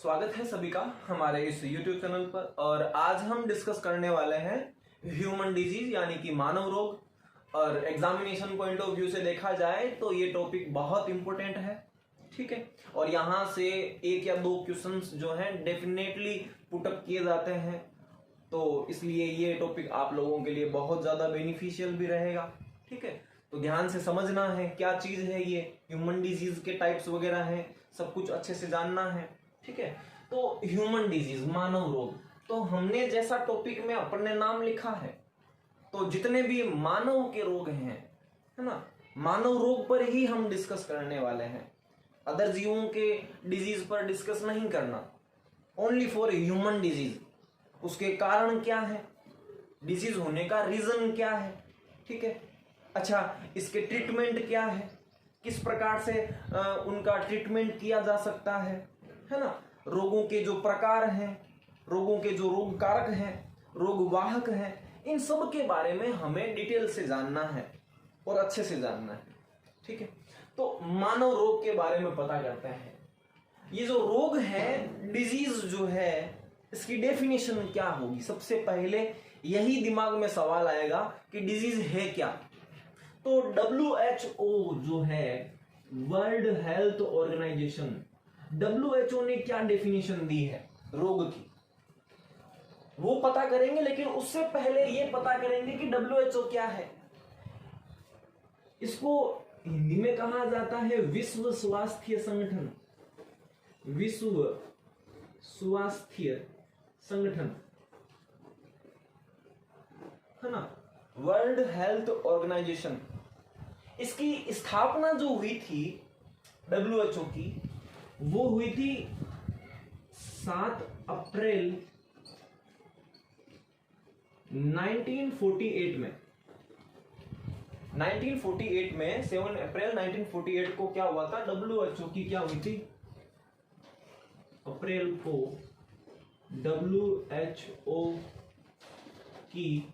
स्वागत है सभी का हमारे इस YouTube चैनल पर। और आज हम डिस्कस करने वाले हैं ह्यूमन डिजीज यानी कि मानव रोग। और एग्जामिनेशन पॉइंट ऑफ व्यू से देखा जाए तो ये टॉपिक बहुत इंपॉर्टेंट है, ठीक है। और यहाँ से एक या दो क्वेश्चंस जो हैं डेफिनेटली पुटअप किए जाते हैं, तो इसलिए ये टॉपिक आप लोगों के लिए बहुत ज़्यादा बेनिफिशियल भी रहेगा, ठीक है। तो ध्यान से समझना है क्या चीज़ है ये, ह्यूमन डिजीज के टाइप्स वगैरह हैं, सब कुछ अच्छे से जानना है, ठीक है। तो ह्यूमन डिजीज मानव रोग, तो हमने जैसा टॉपिक में अपने नाम लिखा है तो जितने भी मानव के रोग हैं, है ना, मानव रोग पर ही हम डिस्कस करने वाले हैं। अदर जीवों के डिजीज पर डिस्कस नहीं करना, ओनली फॉर ह्यूमन डिजीज। उसके कारण क्या है, डिजीज होने का रीजन क्या है, ठीक है। अच्छा, इसके ट्रीटमेंट क्या है, किस प्रकार से उनका ट्रीटमेंट किया जा सकता है ना। रोगों के जो प्रकार हैं, रोगों के जो रोग कारक हैं, रोग वाहक हैं, इन सब के बारे में हमें डिटेल से जानना है और अच्छे से जानना है, ठीक है। तो मानव रोग के बारे में पता करते हैं। ये जो रोग है, डिजीज जो है, इसकी डेफिनेशन क्या होगी। सबसे पहले यही दिमाग में सवाल आएगा कि डिजीज है क्या। तो WHO जो है, वर्ल्ड हेल्थ ऑर्गेनाइजेशन, WHO ने क्या डेफिनेशन दी है रोग की, वो पता करेंगे। लेकिन उससे पहले ये पता करेंगे कि WHO क्या है। इसको हिंदी में कहा जाता है विश्व स्वास्थ्य संगठन। विश्व स्वास्थ्य संगठन, है ना, वर्ल्ड हेल्थ ऑर्गेनाइजेशन। इसकी स्थापना जो हुई थी WHO की, वो हुई थी 7 अप्रैल 1948 में। 1948 में 7 अप्रैल 1948 को क्या हुआ था, WHO की क्या हुई थी, अप्रैल को WHO की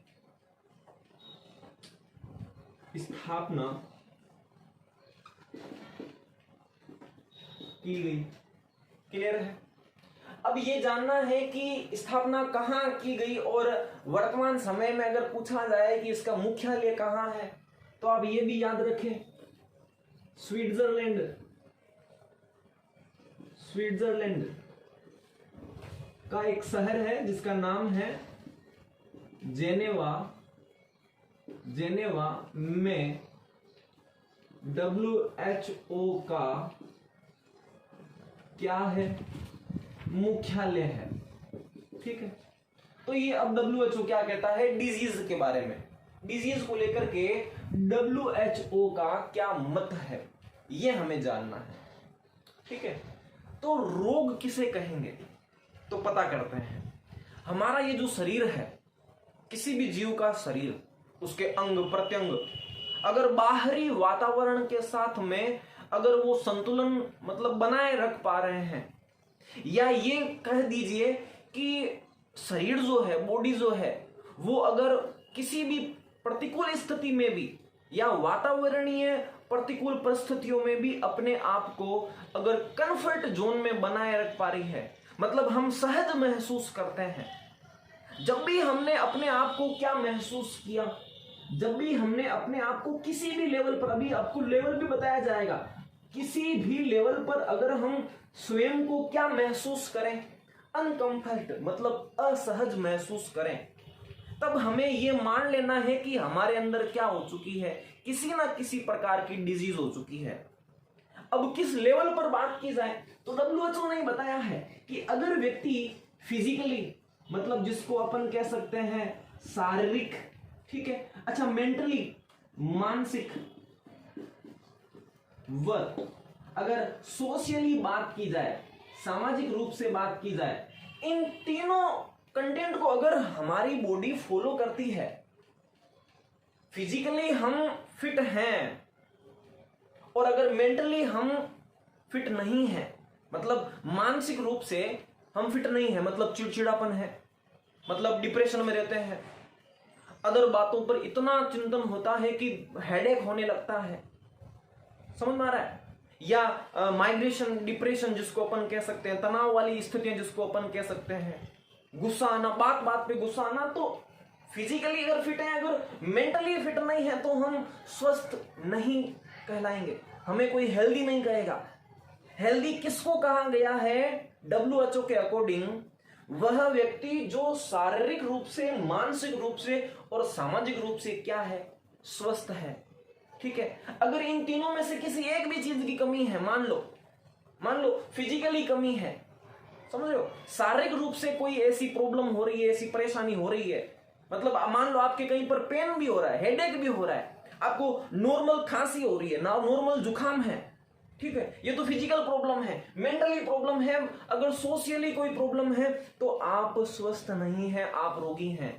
स्थापना की गई। क्लियर है। अब ये जानना है कि स्थापना कहाँ की गई, और वर्तमान समय में अगर पूछा जाए कि इसका मुख्यालय कहाँ है, तो आप ये भी याद रखें, स्विट्जरलैंड। स्विट्जरलैंड का एक शहर है जिसका नाम है जेनेवा। जेनेवा में WHO का क्या है, मुख्यालय है, ठीक है। तो ये अब WHO क्या कहता है डिजीज के बारे में, डिजीज को लेकर के WHO का क्या मत है, ये हमें जानना है, ठीक है। तो रोग किसे कहेंगे, तो पता करते हैं। हमारा ये जो शरीर है, किसी भी जीव का शरीर, उसके अंग प्रत्यंग अगर बाहरी वातावरण के साथ में अगर वो संतुलन मतलब बनाए रख पा रहे हैं, या ये कह दीजिए कि शरीर जो है, बॉडी जो है, वो अगर किसी भी प्रतिकूल स्थिति में भी या वातावरणीय प्रतिकूल परिस्थितियों में भी अपने आप को अगर कंफर्ट जोन में बनाए रख पा रही है, मतलब हम सहज महसूस करते हैं। जब भी हमने अपने आप को क्या महसूस किया, जब भी हमने अपने आप को किसी भी लेवल पर, अभी आपको लेवल भी बताया जाएगा, किसी भी लेवल पर अगर हम स्वयं को क्या महसूस करें, अनकंफर्ट मतलब असहज महसूस करें, तब हमें यह मान लेना है कि हमारे अंदर क्या हो चुकी है, किसी ना किसी प्रकार की डिजीज हो चुकी है। अब किस लेवल पर बात की जाए, तो WHO ने बताया है कि अगर व्यक्ति फिजिकली मतलब जिसको अपन कह सकते हैं शारीरिक, ठीक है, अच्छा मेंटली मानसिक, व अगर सोशली बात की जाए, सामाजिक रूप से बात की जाए, इन तीनों कंटेंट को अगर हमारी बॉडी फॉलो करती है, फिजिकली हम फिट हैं और अगर मेंटली हम फिट नहीं हैं, मतलब मानसिक रूप से हम फिट नहीं है, मतलब चिड़चिड़ापन है, मतलब डिप्रेशन में रहते हैं, अदर बातों पर इतना चिंतन होता है कि हेडेक होने लगता है, समझ में आ रहा है, या माइग्रेशन, डिप्रेशन जिसको अपन कह सकते हैं, तनाव वाली स्थितियां जिसको अपन कह सकते हैं, गुस्सा आना, बात बात पे गुस्सा आना। तो फिजिकली अगर फिट है, अगर मेंटली फिट नहीं है तो हम स्वस्थ नहीं कहलाएंगे, हमें कोई हेल्दी नहीं कहेगा। हेल्दी किसको कहा गया है? WHO के अकॉर्डिंग वह व्यक्ति जो शारीरिक रूप से, मानसिक रूप से और सामाजिक रूप से क्या है? स्वस्थ है। ठीक है, अगर इन तीनों में से किसी एक भी चीज की कमी है, मान लो फिजिकली कमी है, समझ रहे हो, शारीरिक रूप से कोई ऐसी प्रॉब्लम हो रही है, ऐसी परेशानी हो रही है, मतलब मान लो आपके कहीं पर पेन भी हो रहा है, हेडेक भी हो रहा है, आपको नॉर्मल खांसी हो रही है ना, नॉर्मल जुकाम है, ठीक है, ये तो फिजिकल प्रॉब्लम है। मेंटली प्रॉब्लम है, अगर सोशली कोई प्रॉब्लम है तो आप स्वस्थ नहीं है, आप रोगी हैं।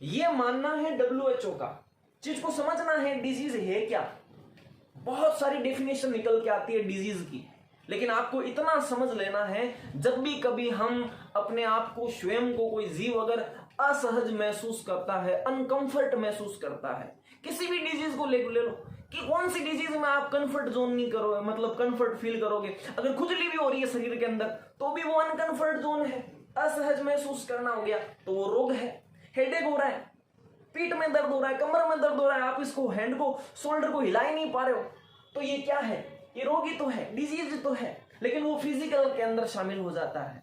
ये मानना है WHO का। चीज को समझना है, डिजीज है क्या। बहुत सारी डेफिनेशन निकल के आती है डिजीज की, लेकिन आपको इतना समझ लेना है, जब भी कभी हम अपने आप को, स्वयं को, कोई जीव अगर असहज महसूस करता है, अनकंफर्ट महसूस करता है, किसी भी डिजीज को ले लो कि कौन सी डिजीज में आप कंफर्ट जोन नहीं करोगे, मतलब कंफर्ट फील करोगे। अगर खुजली भी हो रही है शरीर के अंदर तो भी वो अनकंफर्ट जोन है, असहज महसूस करना हो गया तो वो रोग है। हेडेक हो रहा है, पीठ में दर्द हो रहा है, कमर में दर्द हो रहा है, आप इसको हैंड को, शोल्डर को हिला ही नहीं पा रहे हो, तो ये क्या है? ये रोग ही तो है, डिजीज तो है, लेकिन वो फिजिकल के अंदर शामिल हो जाता है।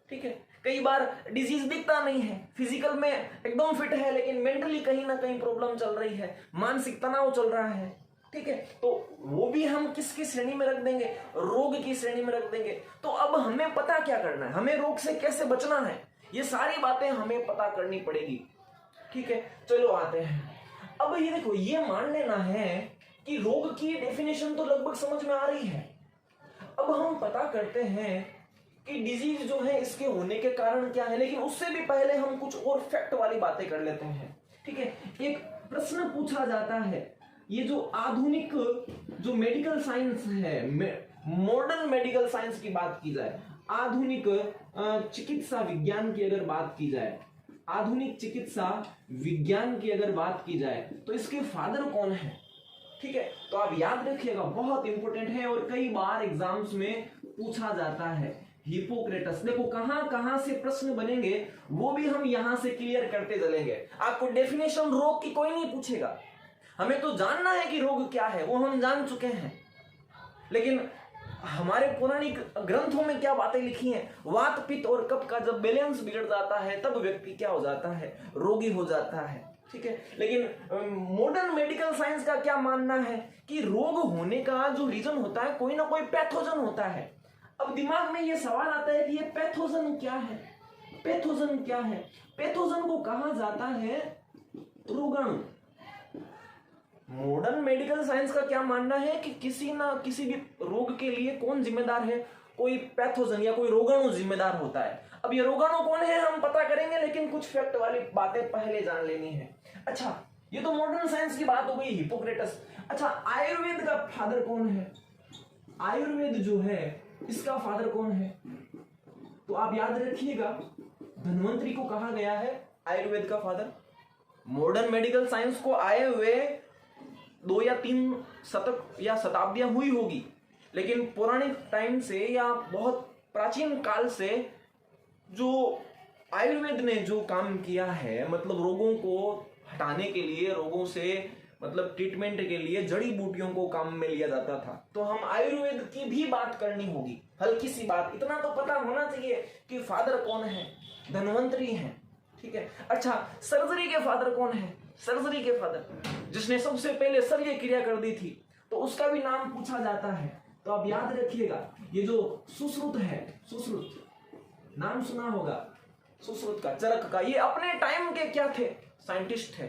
ठीक है, कई बार डिजीज दिखता नहीं है, फिजिकल में एकदम फिट है लेकिन मेंटली कहीं ना कहीं प्रॉब्लम चल रही है, मानसिक तनाव चल रहा है। ठीक है, तो वो भी हम किसकी श्रेणी में रख देंगे? रोग की श्रेणी में रख देंगे। तो अब हमें पता क्या करना है, हमें रोग से कैसे बचना है, ये सारी बातें हमें पता करनी पड़ेगी। ठीक है, चलो आते हैं। अब ये देखो, ये मान लेना है कि रोग की डेफिनेशन तो लगभग समझ में आ रही है। अब हम पता करते हैं कि डिजीज जो है इसके होने के कारण क्या है, लेकिन उससे भी पहले हम कुछ और फैक्ट वाली बातें कर लेते हैं। ठीक है, एक प्रश्न पूछा जाता है, ये जो आधुनिक जो मेडिकल साइंस है, मॉडर्न मेडिकल साइंस की बात की जाए, आधुनिक चिकित्सा विज्ञान की अगर बात की जाए, आधुनिक चिकित्सा विज्ञान की अगर बात की जाए तो इसके फादर कौन है? ठीक है, तो आप याद रखिएगा, बहुत इंपॉर्टेंट है और कई बार एग्जाम्स में पूछा जाता है। हिपोक्रेटस। देखो कहां कहां से प्रश्न बनेंगे वो भी हम यहां से क्लियर करते चलेंगे। आपको डेफिनेशन रोग की कोई नहीं पूछेगा, हमें तो जानना है कि रोग क्या है, वो हम जान चुके हैं, लेकिन हमारे पौराणिक ग्रंथों में क्या बातें लिखी हैं, वात पित्त और कफ का जब बैलेंस बिगड़ जाता है तब व्यक्ति क्या हो जाता है? रोगी हो जाता है। ठीक है, लेकिन मॉडर्न मेडिकल साइंस का क्या मानना है कि रोग होने का जो रीजन होता है, कोई ना कोई पैथोजन होता है। अब दिमाग में ये सवाल आता है कि ये पैथोजन क्या है? पैथोजन क्या है? पैथोजन को कहा जाता है रोगाणु। मॉडर्न मेडिकल साइंस का क्या मानना है कि किसी ना किसी भी रोग के लिए कौन जिम्मेदार है? कोई पैथोजन या कोई रोगाणु जिम्मेदार होता है। अब ये रोगाणु कौन है हम पता करेंगे, लेकिन कुछ फैक्ट वाली बातें पहले जान लेनी है। अच्छा, ये तो मॉडर्न साइंस की बात हो गई, हिपोक्रेटस। अच्छा, आयुर्वेद का फादर कौन है? आयुर्वेद जो है इसका फादर कौन है? तो आप याद रखिएगा, धन्वंतरी को कहा गया है आयुर्वेद का फादर। मॉडर्न मेडिकल साइंस को आए हुए 2 या 3 शतक या शताब्दियां हुई होगी, लेकिन पौराणिक टाइम से या बहुत प्राचीन काल से जो आयुर्वेद ने जो काम किया है, मतलब रोगों को हटाने के लिए, रोगों से मतलब ट्रीटमेंट के लिए जड़ी बूटियों को काम में लिया जाता था। तो हम आयुर्वेद की भी बात करनी होगी, हल्की सी बात, इतना तो पता होना चाहिए कि फादर कौन है? धन्वंतरी है। ठीक है, अच्छा, सर्जरी के फादर कौन है? सर्जरी के फादर जिसने सबसे पहले शल्य क्रिया कर दी थी, तो उसका भी नाम पूछा जाता है। तो आप याद रखिएगा, ये जो सुश्रुत है, सुश्रुत नाम सुना होगा, सुश्रुत का, चरक का, ये अपने टाइम के क्या थे? साइंटिस्ट थे,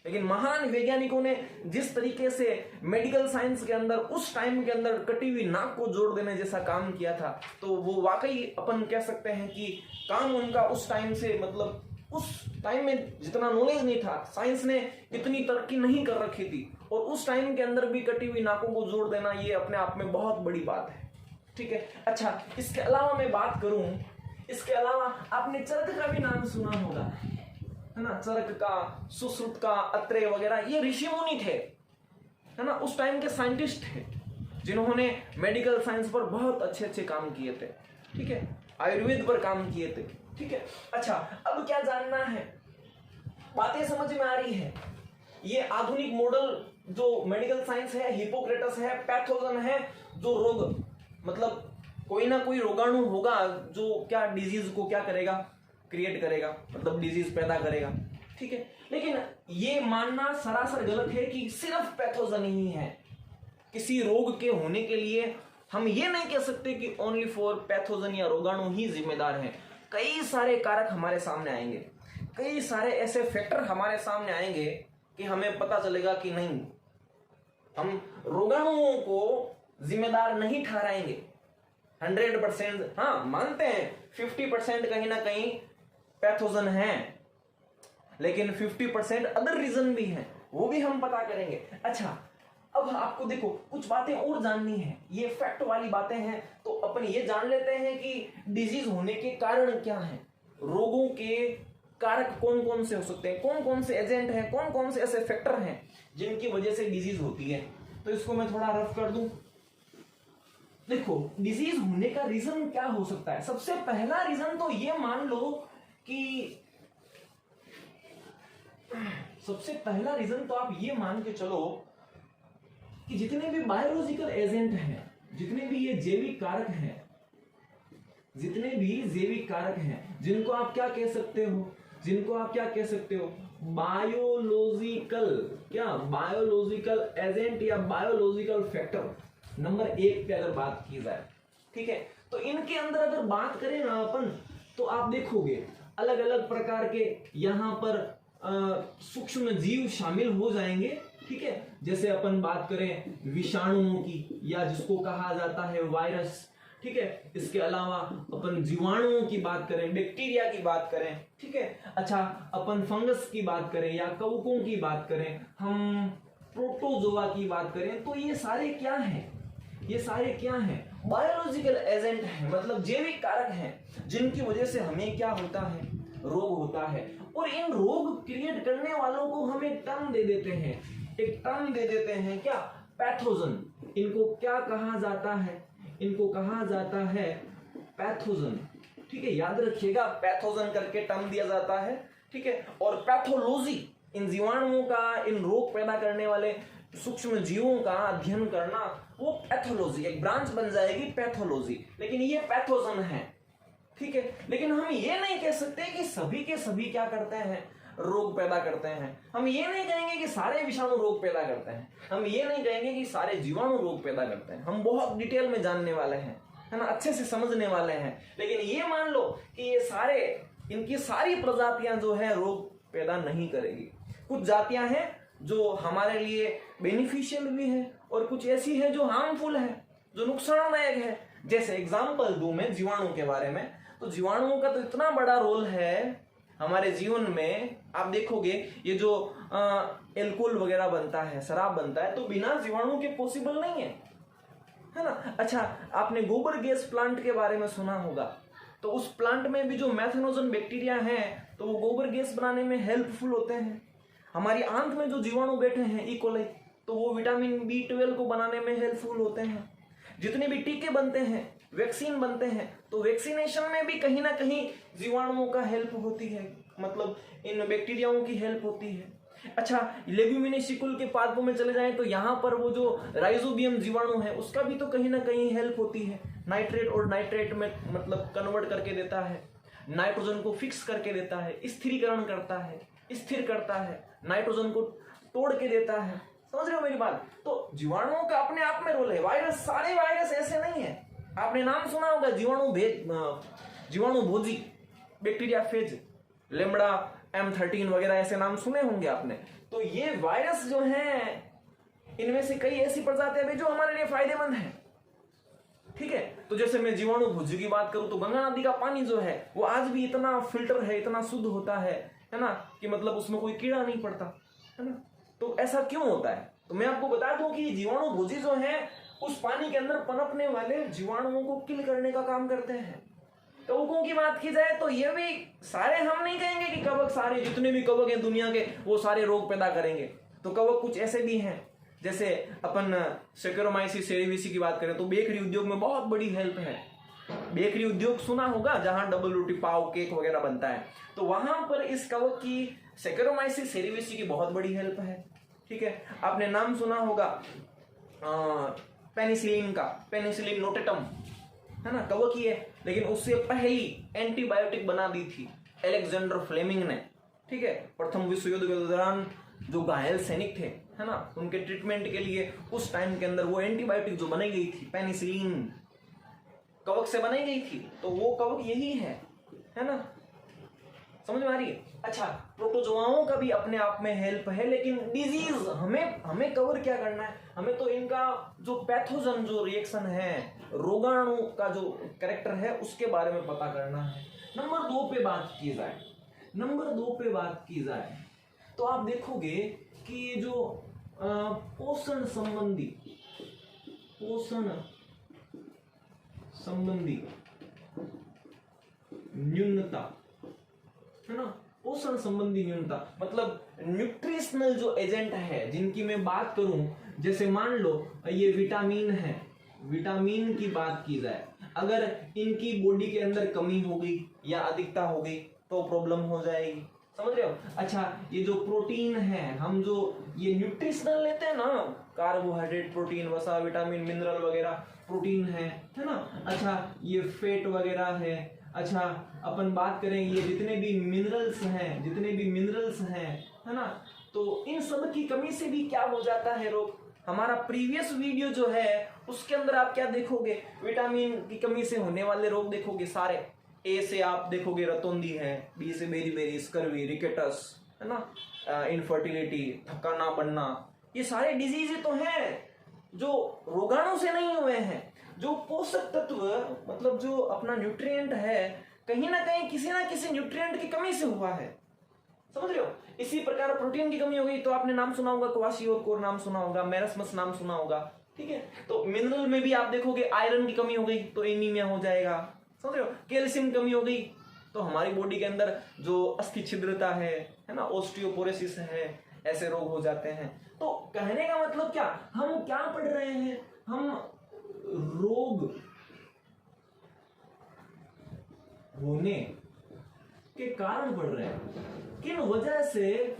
लेकिन महान वैज्ञानिकों ने जिस तरीके से मेडिकल साइंस के अंदर उस टाइम के अंदर कटी हुई नाक को जोड़ देने जैसा काम किया था, तो वो वाकई अपन कह सकते हैं कि काम उनका उस टाइम से, मतलब उस टाइम में जितना नॉलेज नहीं था, साइंस ने इतनी तरक्की नहीं कर रखी थी, और उस टाइम के अंदर भी कटी हुई नाकों को जोड़ देना ये अपने आप में बहुत बड़ी बात है। ठीक है, अच्छा, इसके अलावा मैं बात करूं, इसके अलावा आपने चरक का भी नाम सुना होगा, है ना? चरक का, सुश्रुत का, अत्रेय वगैरह, ये ऋषि मुनि थे, है ना? उस टाइम के साइंटिस्ट थे। जिन्होंने मेडिकल साइंस पर बहुत अच्छे अच्छे काम किए थे, ठीक है, आयुर्वेद पर काम किए थे, ठीक है। अच्छा, अब क्या जानना है, बातें समझ में आ रही है। ये आधुनिक मॉडल जो मेडिकल साइंस है, हिपोक्रेटस है, पैथोजन है, जो रोग मतलब कोई ना कोई रोगाणु होगा जो क्या डिजीज को क्या करेगा, क्रिएट करेगा, मतलब डिजीज पैदा करेगा, ठीक है। लेकिन ये मानना सरासर गलत है कि सिर्फ पैथोजन ही है। किसी रोग के होने के लिए हम ये नहीं कह सकते कि ओनली फॉर पैथोजन या रोगाणु ही जिम्मेदार हैं। कई सारे कारक हमारे सामने आएंगे, कई सारे ऐसे फैक्टर हमारे सामने आएंगे कि हमें पता चलेगा कि नहीं, हम रोगाणुओं को जिम्मेदार नहीं ठहराएंगे 100%। हाँ, मानते हैं 50% कहीं ना कहीं पैथोजन है, लेकिन 50% अदर रीजन भी है, वो भी हम पता करेंगे। अच्छा, अब आपको देखो कुछ बातें और जाननी है, ये फैक्ट वाली बातें हैं, तो अपन ये जान लेते हैं कि डिजीज होने के कारण क्या है, रोगों के कारक कौन कौन से हो सकते हैं, कौन कौन से एजेंट हैं, कौन कौन से ऐसे फैक्टर हैं जिनकी वजह से डिजीज होती है। तो इसको मैं थोड़ा रफ कर दूं। देखो, डिजीज होने का रीजन क्या हो सकता है। सबसे पहला रीजन तो ये मान लो कि सबसे पहला रीजन तो आप ये मान के चलो कि जितने भी बायोलॉजिकल एजेंट हैं, जितने भी ये जैविक कारक हैं, जितने भी जैविक कारक हैं, जिनको आप क्या कह सकते हो, जिनको आप क्या कह सकते हो, बायोलॉजिकल, क्या बायोलॉजिकल एजेंट या बायोलॉजिकल फैक्टर नंबर 1 पे अगर बात की जाए, ठीक है, तो इनके अंदर अगर बात करें ना अपन, तो आप देखोगे अलग अलग प्रकार के यहाँ पर सूक्ष्म जीव शामिल हो जाएंगे, ठीक है। जैसे अपन बात करें विषाणुओं की, या जिसको कहा जाता है वायरस, ठीक है। इसके अलावा अपन जीवाणुओं की बात करें, बैक्टीरिया की बात करें, ठीक है। अच्छा, अपन फंगस की बात करें या कवकों की बात करें, हम प्रोटोजोआ की बात करें, तो ये सारे क्या हैं, ये सारे क्या हैं, बायोलॉजिकल एजेंट हैं, मतलब जैविक कारक हैं, जिनकी वजह से हमें क्या होता है, रोग होता है। और इन रोग क्रिएट करने वालों को हम एक टर्म दे देते हैं, एक टर्म दे देते हैं, क्या, पैथोजन। इनको क्या कहा जाता है, इनको कहा जाता है पैथोजन, ठीक है, याद रखिएगा, पैथोजन करके टर्म दिया जाता है, ठीक है। और पैथोलॉजी, इन जीवाणुओं का, इन रोग पैदा करने वाले सूक्ष्म जीवों का अध्ययन करना, वो पैथोलॉजी, एक ब्रांच बन जाएगी पैथोलॉजी। लेकिन ये पैथोजन है, ठीक है। लेकिन हम ये नहीं कह सकते कि सभी के सभी क्या करते हैं, रोग पैदा करते हैं। हम ये नहीं कहेंगे कि सारे विषाणु रोग पैदा करते हैं, हम ये नहीं कहेंगे कि सारे जीवाणु रोग पैदा करते हैं। हम बहुत डिटेल में जानने वाले हैं, है ना, अच्छे से समझने वाले हैं। लेकिन ये मान लो कि ये सारे, इनकी सारी प्रजातियां जो है रोग पैदा नहीं करेगी। कुछ जातियां हैं जो हमारे लिए बेनिफिशियल भी है, और कुछ ऐसी है जो हार्मफुल है, जो नुकसानदायक है। जैसे एग्जाम्पल दूं मैं जीवाणु के बारे में, तो जीवाणुओं का तो इतना बड़ा रोल है हमारे जीवन में। आप देखोगे ये जो एल्कोहल वगैरह बनता है, शराब बनता है, तो बिना जीवाणु के पॉसिबल नहीं है ना। अच्छा, आपने गोबर गैस प्लांट के बारे में सुना होगा, तो उस प्लांट में भी जो मैथेनोजन बैक्टीरिया हैं, तो वो गोबर गैस बनाने में हेल्पफुल होते हैं। हमारी आंत में जो जीवाणु बैठे हैं ई कोलाई, तो वो विटामिन B12 को बनाने में हेल्पफुल होते हैं। जितने भी टीके बनते हैं, वैक्सीन बनते हैं, तो वैक्सीनेशन में भी कहीं ना कहीं जीवाणुओं का हेल्प होती है, मतलब इन बैक्टीरियाओं की हेल्प होती है। अच्छा, लेग्यूमिनेसिकुल के पादपों में चले जाएं, तो यहाँ पर वो जो राइजोबियम जीवाणु है, उसका भी तो कहीं ना कहीं हेल्प होती है। नाइट्रेट और नाइट्रेट में मतलब कन्वर्ट करके देता है, नाइट्रोजन को फिक्स करके देता है, स्थिरीकरण करता है, स्थिर करता है, नाइट्रोजन को तोड़ के देता है। समझ रहे हो मेरी बात। तो जीवाणुओं का अपने आप में रोल है। वायरस, सारे वायरस ऐसे नहीं है। आपने नाम सुना होगा जीवाणु भोजी, बैक्टीरिया फेज, लेम्बडा M13 वगैरह, ऐसे नाम सुने होंगे आपने। तो ये वायरस जो हैं, इनमें से कई ऐसी प्रजातियां भी जो हमारे लिए फायदेमंद है, ठीक है। तो जैसे मैं जीवाणु भोजी की बात करूं, तो गंगा नदी का पानी जो है वो आज भी इतना फिल्टर है, इतना शुद्ध होता है ना, कि मतलब उसमें कोई कीड़ा नहीं पड़ता, है ना। तो ऐसा क्यों होता है, तो मैं आपको बता दूं कि जीवाणु भोजी जो है उस पानी के अंदर पनपने वाले जीवाणुओं को किल करने का काम करते हैं। कवकों की बात की जाए, तो ये भी सारे, हम नहीं कहेंगे कि कवक सारे, जितने भी कवक हैं दुनिया के, वो सारे रोग पैदा करेंगे। तो कवक कुछ ऐसे भी हैं जैसे अपन सेक्रोमाइसिस सेरेविसी की बात करें तो बेकरी उद्योग में बहुत बड़ी हेल्प है। बेकरी उद्योग सुना होगा, जहां डबल रोटी, पाव, केक वगैरह बनता है, तो वहां पर इस कवक की सेक्रोमाइसिस सेरेविसी की बहुत बड़ी हेल्प है। ठीक है, आपने नाम सुना होगा पेनिसिलिन का, पेनिसिलिन नोटेटम, है ना, कवक ही है, लेकिन उससे पहली एंटीबायोटिक बना दी थी अलेक्जेंडर फ्लेमिंग ने। ठीक है, प्रथम विश्व युद्ध के दौरान जो घायल सैनिक थे, है ना, उनके ट्रीटमेंट के लिए उस टाइम के अंदर वो एंटीबायोटिक जो बनाई गई थी पेनिसिलिन कवक से बनाई गई थी, तो वो कवक यही है ना, समझ में आ रही है। अच्छा, प्रोटोजोआओं का भी अपने आप में हेल्प है, लेकिन डिजीज हमें कवर क्या करना है, हमें तो इनका जो पैथोजन, जो रिएक्शन है, रोगाणु का जो कैरेक्टर है, उसके बारे में पता करना है। नंबर 2 पे बात की जाए तो आप देखोगे कि ये जो पोषण संबंधी न्यूनता, है ना, पोषण संबंधी न्यूनता मतलब न्यूट्रिशनल जो एजेंट है जिनकी मैं बात करूं, जैसे मान लो ये विटामिन है, विटामिन की बात की जाए, अगर इनकी बॉडी के अंदर कमी हो गई या अधिकता हो गई तो प्रॉब्लम हो जाएगी, समझ रहे हो। अच्छा, ये जो प्रोटीन है, हम जो ये न्यूट्रिशनल लेते हैं ना, कार्बोहाइड्रेट, प्रोटीन, वसा, विटामिन, मिनरल वगैरह प्रोटीन है ना। अच्छा, ये फैट वगैरह है। अच्छा, अपन बात करें ये जितने भी मिनरल्स हैं, है ना, तो इन सब की कमी से भी क्या हो जाता है रोग। हमारा प्रीवियस वीडियो जो है उसके अंदर आप क्या देखोगे, विटामिन की कमी से होने वाले रोग देखोगे सारे। ए से आप देखोगे रतौंधी है, बी से बेरी, स्कर्वी, रिकेटस, है ना, इनफर्टिलिटी, थक्का ना बनना, ये सारे डिजीज तो हैं जो रोगाणु से नहीं हुए हैं, जो पोषक तत्व मतलब जो अपना न्यूट्रिएंट है, कहीं ना कहीं किसी ना किसी न्यूट्रिएंट की कमी से हुआ है, समझ रहे हो। इसी प्रकार प्रोटीन की कमी हो गई तो आपने नाम सुना होगा, क्वाशियोर नाम सुना होगा, मेरस्मस नाम सुना होगा। ठीक है, तो मिनरल में भी आप देखोगे आयरन की कमी हो गई तो एनीमिया हो जाएगा, समझ रहे हो। कैल्शियम की कमी हो गई तो हमारी बॉडी के अंदर जो अस्थि छिद्रता है ना, ओस्टियोपोरोसिस है, ऐसे रोग हो जाते हैं। तो कहने का मतलब क्या, हम क्या पढ़ रहे हैं, हम रोग होने के कारण पढ़ रहे हैं, किन वजह से,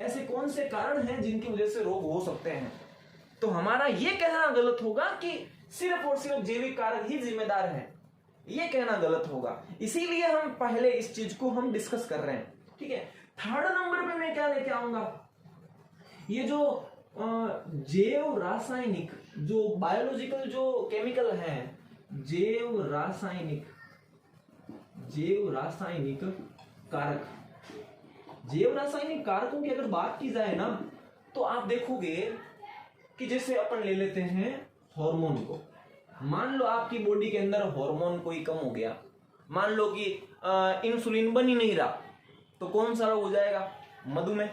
ऐसे कौन से कारण हैं जिनकी वजह से रोग हो सकते हैं। तो हमारा यह कहना गलत होगा कि सिर्फ और सिर्फ जैविक कारक ही जिम्मेदार हैं, ये कहना गलत होगा। इसीलिए हम पहले इस चीज को हम डिस्कस कर रहे हैं। ठीक है, थर्ड नंबर पे मैं क्या लेके आऊंगा, ये जो जैव रासायनिक, जो बायोलॉजिकल जो केमिकल हैं, जैव रासायनिक कारक। जैव रासायनिक कारकों की अगर बात की जाए ना, तो आप देखोगे कि जैसे अपन ले लेते हैं हार्मोन को। मान लो आपकी बॉडी के अंदर हार्मोन कोई कम हो गया, मान लो कि इंसुलिन बन ही नहीं रहा, तो कौन सा रोग हो जाएगा, मधुमेह,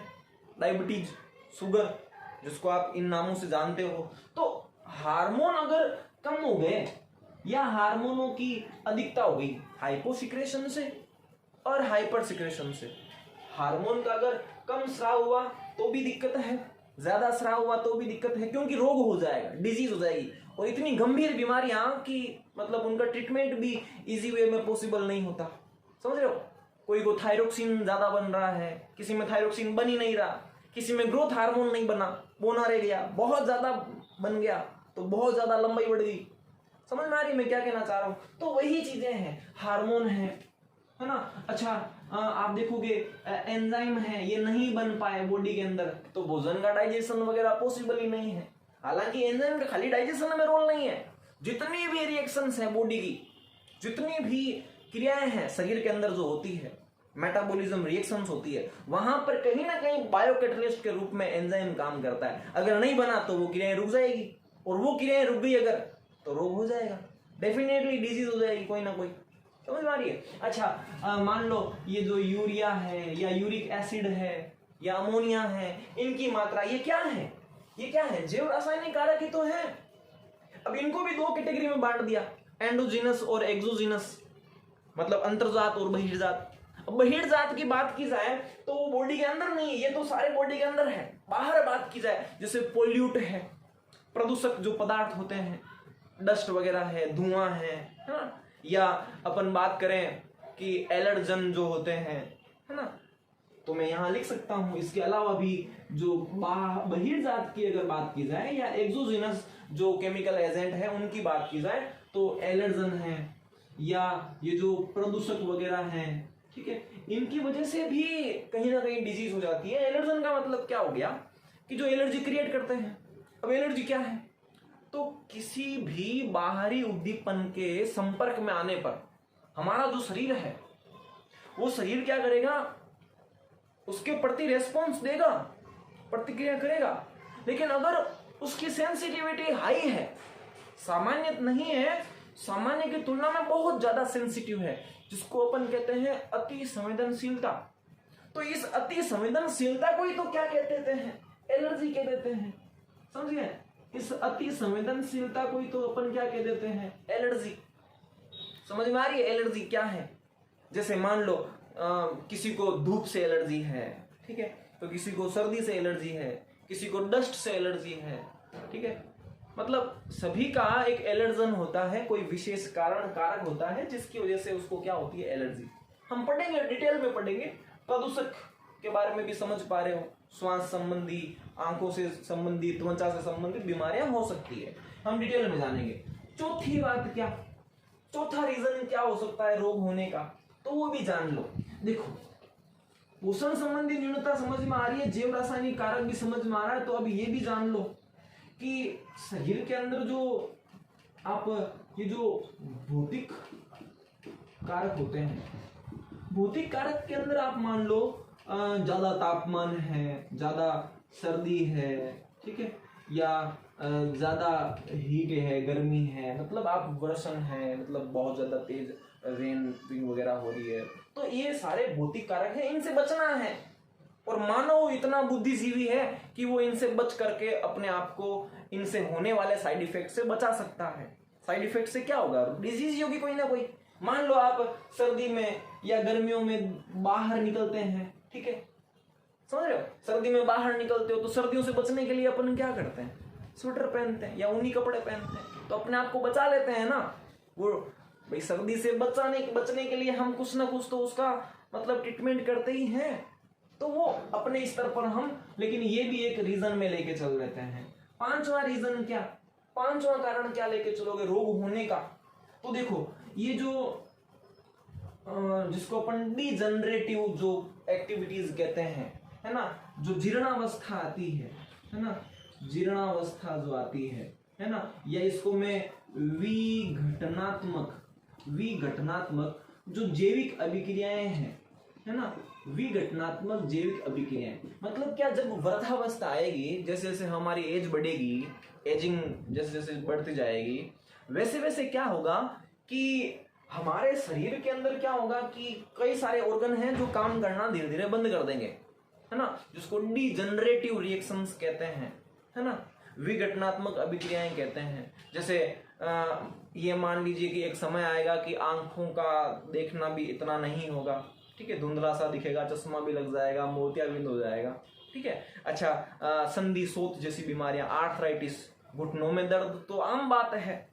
डायबिटीज, शुगर, जिसको आप इन नामों से जानते हो। तो हार्मोन अगर कम हो गए या हार्मोनों की अधिकता हो गई, हाइपोसिक्रेशन से और हाइपर सिक्रेशन से, हार्मोन का अगर कम स्राव हुआ तो भी दिक्कत है, ज्यादा स्राव हुआ तो भी दिक्कत है, क्योंकि रोग हो जाएगा, डिजीज हो जाएगी, और इतनी गंभीर बीमारियां कि मतलब उनका ट्रीटमेंट भी इजी वे में पॉसिबल नहीं होता, समझ रहे हो। कोई को थायरोक्सिन ज्यादा बन रहा है, किसी में थायरोक्सिन बन ही नहीं रहा, किसी में ग्रोथ हार्मोन नहीं बना, बोना रह गया, बहुत ज्यादा बन गया तो बहुत ज्यादा लंबाई बढ़ गई, समझ में आ रही मैं क्या कहना चाह रहा हूं। तो वही चीजें हैं, हार्मोन है ना। अच्छा, आप देखोगे एंजाइम है, ये नहीं बन पाए बॉडी के अंदर, तो भोजन का डाइजेशन वगैरह पॉसिबल ही नहीं है। हालांकि एंजाइम का खाली डाइजेशन में रोल नहीं है, जितनी भी रिएक्शंस है बॉडी की, जितनी भी क्रियाएं हैं शरीर के अंदर जो होती है, मेटाबॉलिज्म रिएक्शंस होती है, वहां पर कहीं ना कहीं बायोकैटलिस्ट के रूप में एंजाइम काम करता है। अगर नहीं बना तो वो क्रियाएं रुक जाएगी, और वो क्रियाएं रुक गई अगर तो रोग हो जाएगा, डेफिनेटली डिजीज हो जाएगी कोई ना कोई, समझ में आ रही है। अच्छा, मान लो ये जो यूरिया है या यूरिक एसिड है या अमोनिया है, इनकी मात्रा, ये क्या है, जैव रासायनिक कारक ही तो है। अब इनको भी 2 कैटेगरी में बांट दिया, एंडोजीनस और एक्सोजीनस, मतलब अंतर्जात और बहिर्जात। अब बहिर्जात की बात की जाए तो वो बॉडी के अंदर नहीं है, ये तो सारे बॉडी के अंदर है। बाहर बात की जाए, जैसे पोल्यूट है, प्रदूषक जो पदार्थ होते हैं, डस्ट वगैरह है, धुआं है ना, या अपन बात करें कि एलर्जन जो होते हैं, है ना, तो मैं यहाँ लिख सकता हूँ। इसके अलावा भी जो बहिर्जात की अगर बात की जाए या एक्सोजिनस जो केमिकल एजेंट है उनकी बात की जाए तो एलर्जन है या ये जो प्रदूषक वगैरह हैं, ठीक है, इनकी वजह से भी कहीं ना कहीं डिजीज हो जाती है। एलर्जन का मतलब क्या हो गया कि जो एलर्जी क्रिएट करते हैं। अब एलर्जी क्या है? तो किसी भी बाहरी उद्दीपन के संपर्क में आने पर हमारा जो शरीर है वो शरीर क्या करेगा, उसके प्रति रेस्पॉन्स देगा, प्रतिक्रिया करेगा। लेकिन अगर उसकी सेंसिटिविटी हाई है, सामान्य नहीं है, सामान्य की तुलना में बहुत ज्यादा सेंसिटिव है, जिसको अपन कहते हैं अति संवेदनशीलता। तो इस अति संवेदनशीलता को ही तो क्या कह देते हैं? एलर्जी कह देते हैं। समझिए, इस अति संवेदनशीलता को ही तो अपन क्या कह देते हैं? एलर्जी। समझ में आ रही है एलर्जी क्या है? जैसे मान लो किसी को धूप से एलर्जी है, ठीक है, तो किसी को सर्दी से एलर्जी है, किसी को डस्ट से एलर्जी है, ठीक है। मतलब सभी का एक एलर्जन होता है, कोई विशेष कारक होता है जिसकी वजह से उसको क्या होती है? एलर्जी। हम पढ़ेंगे, डिटेल में पढ़ेंगे। प्रदूषक के बारे में भी समझ पा रहे हो, श्वास संबंधी, आंखों से संबंधित, त्वचा से संबंधित बीमारियां हो सकती है, हम डिटेल में जानेंगे। चौथी बात क्या, चौथा रीजन क्या हो सकता है रोग होने का, तो वो भी जान लो। देखो, पोषण संबंधी न्यूनता समझ में आ रही है, जैव रासायनिक कारक भी समझ में आ रहा है, तो अब ये भी जान लो कि शरीर के अंदर जो आप ये जो भौतिक कारक होते हैं, भौतिक कारक के अंदर आप मान लो ज्यादा तापमान है, ज्यादा सर्दी है, ठीक है, या ज्यादा हीट है, गर्मी है, मतलब आप वर्षण है, मतलब बहुत ज्यादा तेज रेन वगैरह हो रही है, तो ये सारे भौतिक कारक हैं, इनसे बचना है। और मानव इतना बुद्धिजीवी है कि वो इनसे बच करके अपने आप को इनसे होने वाले साइड इफेक्ट से बचा सकता है। साइड इफेक्ट से क्या होगा? डिजीज होगी कोई ना कोई। मान लो आप सर्दी में या गर्मियों में बाहर निकलते हैं, ठीक है, समझ रहे हो, सर्दी में बाहर निकलते हो तो सर्दियों से बचने के लिए अपन क्या करते हैं? स्वेटर पहनते हैं या ऊनी कपड़े पहनते हैं, तो अपने आप को बचा लेते हैं ना। वो भाई सर्दी से बचने के लिए हम कुछ ना कुछ तो उसका मतलब ट्रीटमेंट करते ही हैं, तो वो अपने स्तर पर हम, लेकिन ये भी एक रीजन में लेके चल लेते हैं। पांचवा रीजन क्या, पांचवा कारण क्या लेके चलोगे रोग होने का? तो देखो, ये जो जिसको अपन डिजनरेटिव जो एक्टिविटीज कहते हैं, है ना, जो जीर्णावस्था आती है ना, जीर्णावस्था जो आती है ना, या इसको मैं विघटनात्मक जो जैविक अभिक्रियाएं हैं, है ना, विघटनात्मक जैविक अभिक्रियाएं, मतलब क्या, जब वृद्धावस्था आएगी, जैसे जैसे हमारी एज बढ़ेगी, एजिंग जैसे जैसे बढ़ती जाएगी, वैसे वैसे क्या होगा कि हमारे शरीर के अंदर क्या होगा कि कई सारे ऑर्गन हैं जो काम करना धीरे धीरे बंद कर देंगे, है ना, जिसको डिजनरेटिव रिएक्शंस कहते हैं, है ना, विघटनात्मक अभिक्रियाएं कहते हैं। जैसे ये मान लीजिए कि एक समय आएगा कि आंखों का देखना भी इतना नहीं होगा, ठीक है, धुंधला सा दिखेगा, चश्मा भी लग जाएगा, मोतियाबिंद हो जाएगा, ठीक है। अच्छा, संधि शोथ जैसी बीमारियां, आर्थराइटिस, घुटनों में दर्द तो आम बात है,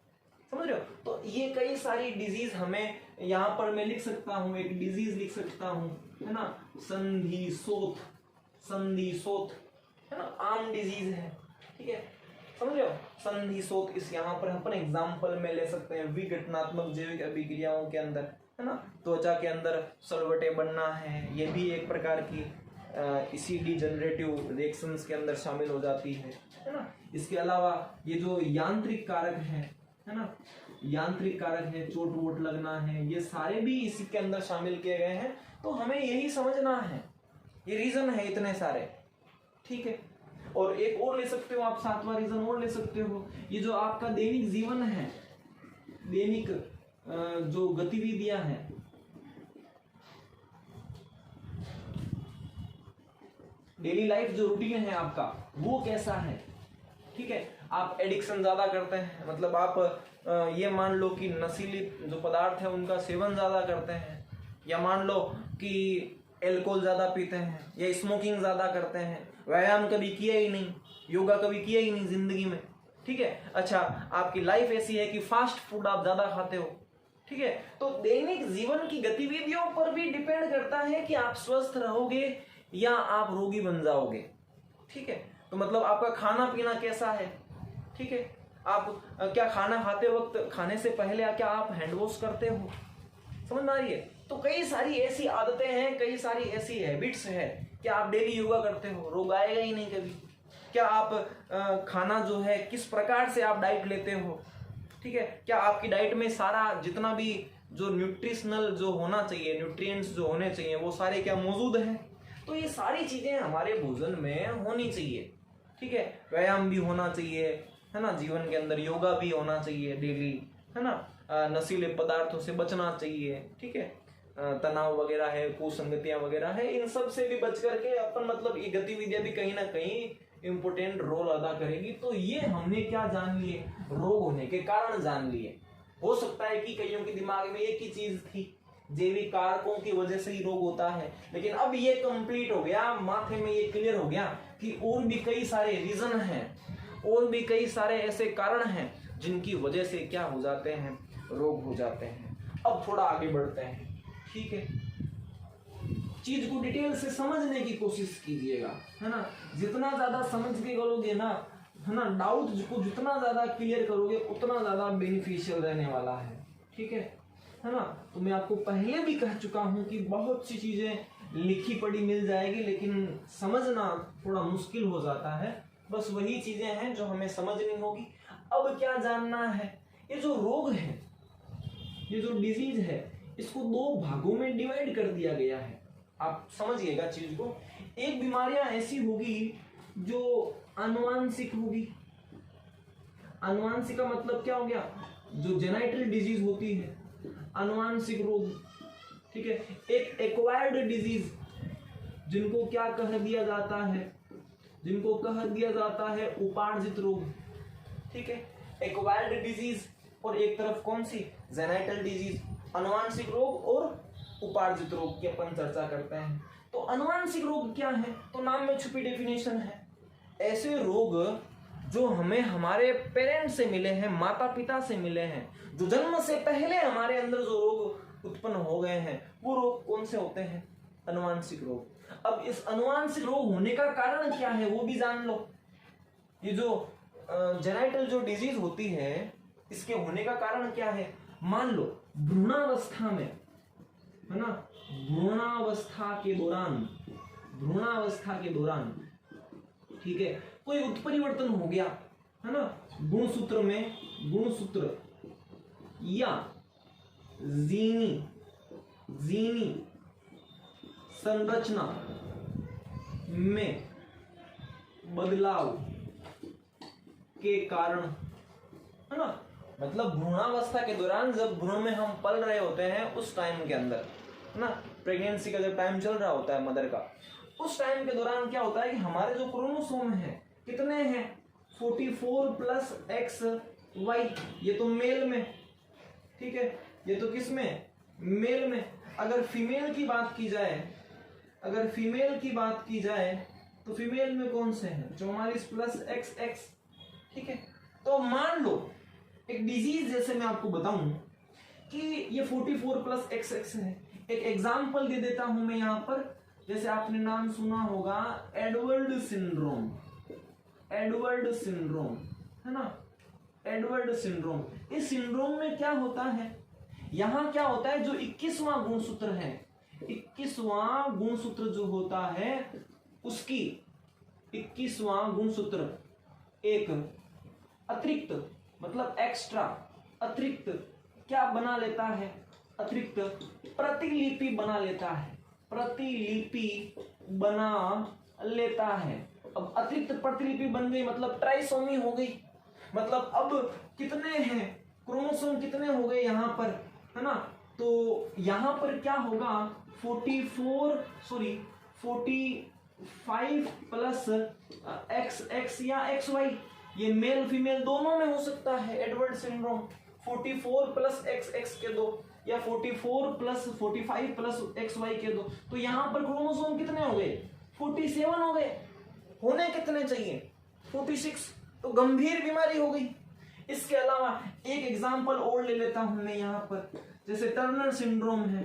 समझ रहे हो। तो ये कई सारी डिजीज हमें यहाँ पर मैं लिख सकता हूँ, एक डिजीज लिख सकता हूँ, है ना, संधि शोथ, है ना, आम डिजीज है, ठीक है, समझ रहे हो। संधि शोथ इस यहाँ पर अपन एग्जाम्पल में ले सकते हैं विघटनात्मक जैविक अभिक्रियाओं के अंदर, है ना। त्वचा के अंदर सलवटें बनना है, ये भी एक प्रकार की इसी डिजनरेटिव रिएक्शंस के अंदर शामिल हो जाती है ना। इसके अलावा ये जो यांत्रिक कारक है ना, यांत्रिक कारक है, चोट वोट लगना है, ये सारे भी इसी के अंदर शामिल किए गए हैं। तो हमें यही समझना है, ये रीजन है इतने सारे, ठीक है। और एक और ले सकते हो आप, सातवां रीजन और ले सकते हो, ये जो आपका दैनिक जीवन है, दैनिक जो गतिविधियां हैं, डेली लाइफ जो रूटीन है आपका, वो कैसा है, ठीक है। आप एडिक्शन ज्यादा करते हैं, मतलब आप ये मान लो कि नशीली जो पदार्थ है उनका सेवन ज्यादा करते हैं, या मान लो कि एल्कोहल ज्यादा पीते हैं, या स्मोकिंग ज्यादा करते हैं, व्यायाम कभी किया ही नहीं, योगा कभी किया ही नहीं जिंदगी में, ठीक है। अच्छा, आपकी लाइफ ऐसी है कि फास्ट फूड आप ज्यादा खाते हो, ठीक है। तो दैनिक जीवन की गतिविधियों पर भी डिपेंड करता है कि आप स्वस्थ रहोगे या आप रोगी बन जाओगे, ठीक है। तो मतलब आपका खाना पीना कैसा है, ठीक है। आप क्या खाना खाते वक्त, खाने से पहले क्या आप हैंड वॉश करते हो, समझ में आ रही है। तो कई सारी ऐसी आदतें हैं, कई सारी ऐसी हैबिट्स है। क्या आप डेली योगा करते हो, रोग आएगा ही नहीं कभी। क्या आप खाना जो है किस प्रकार से आप डाइट लेते हो, ठीक है। क्या आपकी डाइट में सारा जितना भी जो न्यूट्रिशनल जो होना चाहिए, न्यूट्रिएंट्स जो होने चाहिए, वो सारे क्या मौजूद हैं। तो ये सारी चीजें हमारे भोजन में होनी चाहिए, ठीक है। व्यायाम भी होना चाहिए, है ना। जीवन के अंदर योगा भी होना चाहिए डेली, है ना। नशीले पदार्थों से बचना चाहिए, ठीक है। तनाव वगैरह है, कुसंगतियां वगैरह है, इन सब से भी बच करके अपन मतलब ये गतिविधियां भी कहीं ना कहीं इंपोर्टेंट रोल अदा करेगी। तो ये हमने क्या जान लिए, रोग होने के कारण जान लिए। हो सकता है कि कईयों के दिमाग में एक ही चीज थी, जैविक कारकों की वजह से ही रोग होता है, लेकिन अब ये कंप्लीट हो गया, माथे में ये क्लियर हो गया कि और भी कई सारे रीजन हैं, और भी कई सारे ऐसे कारण हैं जिनकी वजह से क्या हो जाते हैं, रोग हो जाते हैं। अब थोड़ा आगे बढ़ते हैं, ठीक है। चीज को डिटेल से समझने की कोशिश कीजिएगा, है ना। जितना ज्यादा समझ के करोगे ना, है ना, डाउट को जितना ज्यादा क्लियर करोगे उतना ज्यादा बेनिफिशियल रहने वाला है, ठीक है ना। तो मैं आपको पहले भी कह चुका हूं कि बहुत सी चीजें लिखी पढ़ी मिल जाएगी, लेकिन समझना थोड़ा मुश्किल हो जाता है। बस वही चीजें हैं जो हमें समझनी होगी। अब क्या जानना है, ये जो रोग है, ये जो डिजीज है, इसको दो भागों में डिवाइड कर दिया गया है। आप समझिएगा चीज को। एक बीमारियां ऐसी होगी जो आनुवांशिक होगी। आनुवांशिक का मतलब क्या हो गया, जो जेनेटिक डिजीज होती है, आनुवांशिक रोग, ठीक है। एक एक्वायर्ड डिजीज, जिनको क्या कह दिया जाता है, जिनको कह दिया जाता है उपार्जित रोग, ठीक है। एक्वायर्ड डिजीज और एक तरफ कौन सी, जेनेटिक डिजीज। आनुवांशिक रोग और उपार्जित रोग की अपन चर्चा करते हैं। तो आनुवांशिक रोग क्या है, तो नाम में छुपी डेफिनेशन है। ऐसे रोग जो हमें हमारे पेरेंट्स से मिले हैं, माता पिता से मिले हैं, जो जन्म से पहले हमारे अंदर जो रोग उत्पन्न हो गए हैं, वो रोग कौन से होते हैं, आनुवांशिक रोग। अब इस आनुवांशिक रोग होने का कारण क्या है वो भी जान लो। ये जो जेनेटिक जो डिजीज होती है, इसके होने का कारण क्या है। मान लो भ्रूणावस्था में, है ना, भ्रूणावस्था के दौरान, ठीक है, कोई उत्परिवर्तन हो गया, है ना, गुणसूत्र में, गुणसूत्र या जीनी संरचना में बदलाव के कारण, है ना। मतलब भ्रूणावस्था के दौरान जब भ्रूण में हम पल रहे होते हैं, उस टाइम के अंदर, है ना, प्रेगनेंसी का जब टाइम चल रहा होता है मदर का, उस टाइम के दौरान क्या होता है कि हमारे जो क्रोमोसोम है कितने हैं, 44 प्लस XY। ये तो मेल में, ठीक है, ये तो किस में, मेल में। अगर फीमेल की बात की जाए, तो फीमेल में कौन से हैं, 44 प्लस XX, ठीक है। तो मान लो एक डिजीज, जैसे मैं आपको बताऊं कि ये 44 प्लस XX है। एक एग्जाम्पल दे देता हूं मैं यहां पर। जैसे आपने नाम सुना होगा एडवर्ड सिंड्रोम, है ना, एडवर्ड सिंड्रोम। इस सिंड्रोम में क्या होता है, यहां क्या होता है, जो 21वां गुणसूत्र है, 21वां गुणसूत्र जो होता है, उसकी 21वां गुणसूत्र एक अतिरिक्त, मतलब एक्स्ट्रा, अतिरिक्त क्या बना लेता है, अतिरिक्त प्रतिलिपि बना लेता है, अब अतिरिक्त प्रतिलिपि बन गई, मतलब ट्राइसोमी हो गई। मतलब अब कितने हैं क्रोमोसोम, कितने हो गए यहाँ पर, है ना। तो यहाँ पर क्या होगा, 45 प्लस XX या XY, ये मेल फीमेल दोनों में हो सकता है एडवर्ड सिंड्रोम। 44 प्लस XX के दो, या 44 प्लस 45 प्लस XY के दो। तो यहाँ पर क्रोमोसोम कितने हो गए, 47 हो गए। होने कितने चाहिए, 46। तो गंभीर बीमारी हो गई। इसके अलावा एक एग्जांपल और ले लेता हूं मैं यहाँ पर, जैसे टर्नर सिंड्रोम है।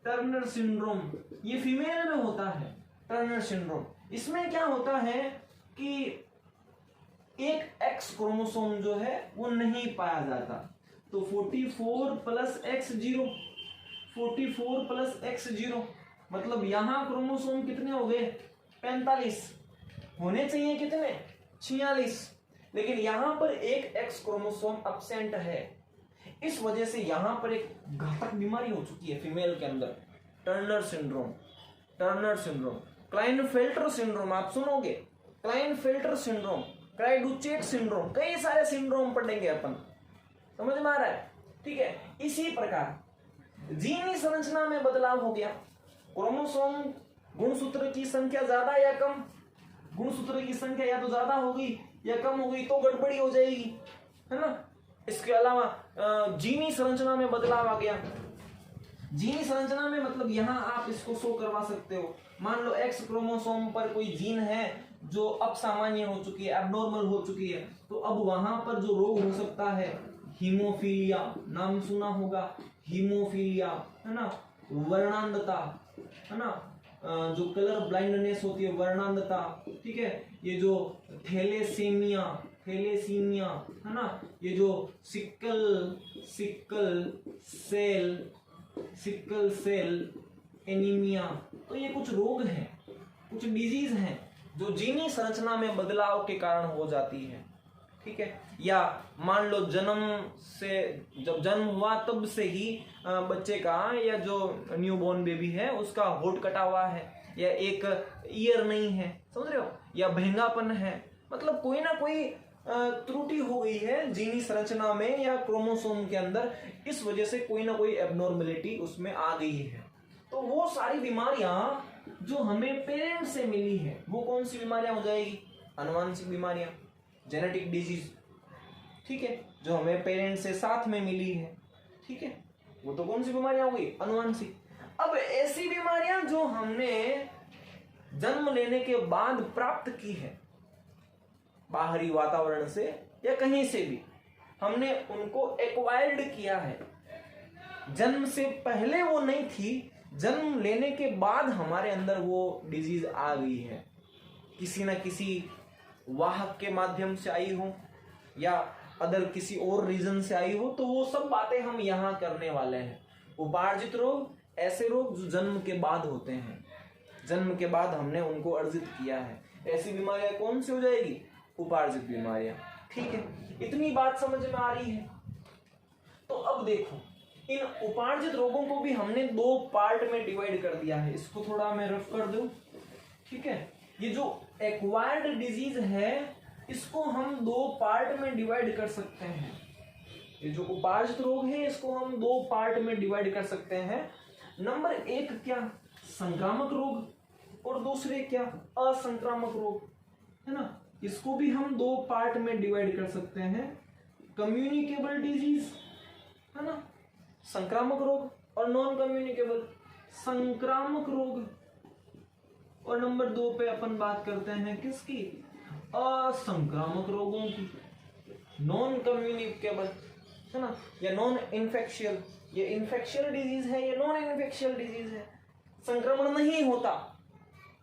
टर्नर सिंड्रोम ये फीमेल में होता है। टर्नर सिंड्रोम, इसमें क्या होता है कि एक एक्स क्रोमोसोम जो है वो नहीं पाया जाता। तो 44 प्लस एक्स 0, 44 प्लस एक्स 0 मतलब यहां क्रोमोसोम कितने हो गए? 45। होने चाहिए कितने? 46। लेकिन यहां पर एक एक्स क्रोमोसोम अब्सेंट है। इस वजह से यहां पर एक घातक बीमारी हो चुकी है फीमेल के अंदर, Turner syndrome. Turner syndrome, Klinefelter syndrome आप सुनोगे, क्लाइनफेल्टर सिंड्रोम, क्राइडुचेट सिंड्रोम, कई सारे सिंड्रोम पढ़ेंगे अपन, समझ में आ रहा है? ठीक है। इसी प्रकार जीनी संरचना में बदलाव हो गया। क्रोमोसोम गुणसूत्र की संख्या ज्यादा या कम, गुणसूत्र की संख्या या तो ज्यादा होगी या कम होगी तो गड़बड़ी हो जाएगी, है ना। इसके अलावा जीनी संरचना में बदलाव आ गया। जीनी संरचना में मतलब यहां आप इसको शो करवा सकते हो। मान लो एक्स क्रोमोसोम पर कोई जीन है जो अब सामान्य हो चुकी है, एबनॉर्मल हो चुकी है, तो अब वहां पर जो रोग हो सकता है, हीमोफीलिया, नाम सुना होगा, हीमोफीलिया, है ना, वर्णांधता, है ना, जो कलर ब्लाइंडनेस होती है, वर्णांधता, ठीक है, ये जो थैलेसीमिया, थैलेसीमिया, है ना, ये जो सिकल सेल एनीमिया, तो ये कुछ रोग हैं, कुछ डिजीज हैं जो जीनी संरचना में बदलाव के कारण हो जाती है। ठीक है। या मान लो जन्म से, जब जन्म हुआ तब से ही बच्चे का या जो न्यूबॉर्न बेबी है उसका होठ कटा हुआ है, या एक ईयर नहीं है, समझ रहे हो, या भंगापन है, मतलब कोई ना कोई त्रुटि हो गई है जीनी संरचना में या क्रोमोसोम के अंदर, इस वजह से कोई ना कोई एबनॉर्मलिटी उसमें आ गई है। तो वो सारी बीमारियां जो हमें पेरेंट से मिली है वो कौन सी बीमारियां हो जाएगी? आनुवंशिक बीमारियां, जेनेटिक डिजीज, ठीक है, जो हमें पेरेंट से साथ में मिली है, ठीक है, वो तो कौन सी बीमारियां हो गई? आनुवंशिक। अब ऐसी बीमारियां जो हमने जन्म लेने के बाद प्राप्त की है, बाहरी वातावरण से या कहीं से भी, हमने उनको एक्वायर्ड किया है, जन्म से पहले वो नहीं थी, जन्म लेने के बाद हमारे अंदर वो डिजीज आ गई है, किसी ना किसी वाहक के माध्यम से आई हो या अदर किसी और रीजन से आई हो, तो वो सब बातें हम यहाँ करने वाले हैं। उपार्जित रोग, ऐसे रोग जो जन्म के बाद होते हैं, जन्म के बाद हमने उनको अर्जित किया है, ऐसी बीमारियां कौन सी हो जाएगी? उपार्जित बीमारियां। ठीक है, इतनी बात समझ में आ रही है। तो अब देखो, इन उपार्जित रोगों को भी हमने दो पार्ट में डिवाइड कर दिया है। इसको थोड़ा मैं रफ कर दूं, ठीक है। ये जो एक्वायर्ड डिजीज है इसको हम दो पार्ट में डिवाइड कर सकते हैं। ये जो उपार्जित रोग है इसको हम दो पार्ट में डिवाइड कर सकते हैं। नंबर एक क्या? संक्रामक रोग, और दूसरे क्या? असंक्रामक रोग, है ना। इसको भी हम दो पार्ट में डिवाइड कर सकते हैं। कम्युनिकेबल डिजीज, है ना, संक्रामक रोग, और नॉन कम्युनिकेबल, संक्रामक रोग। और नंबर दो पे अपन बात करते हैं किसकी? असंक्रामक रोगों की, नॉन कम्युनिकेबल, है ना, या नॉन इन्फेक्शियल। ये इन्फेक्शियल डिजीज है, ये नॉन इन्फेक्शियल डिजीज है, संक्रमण नहीं होता।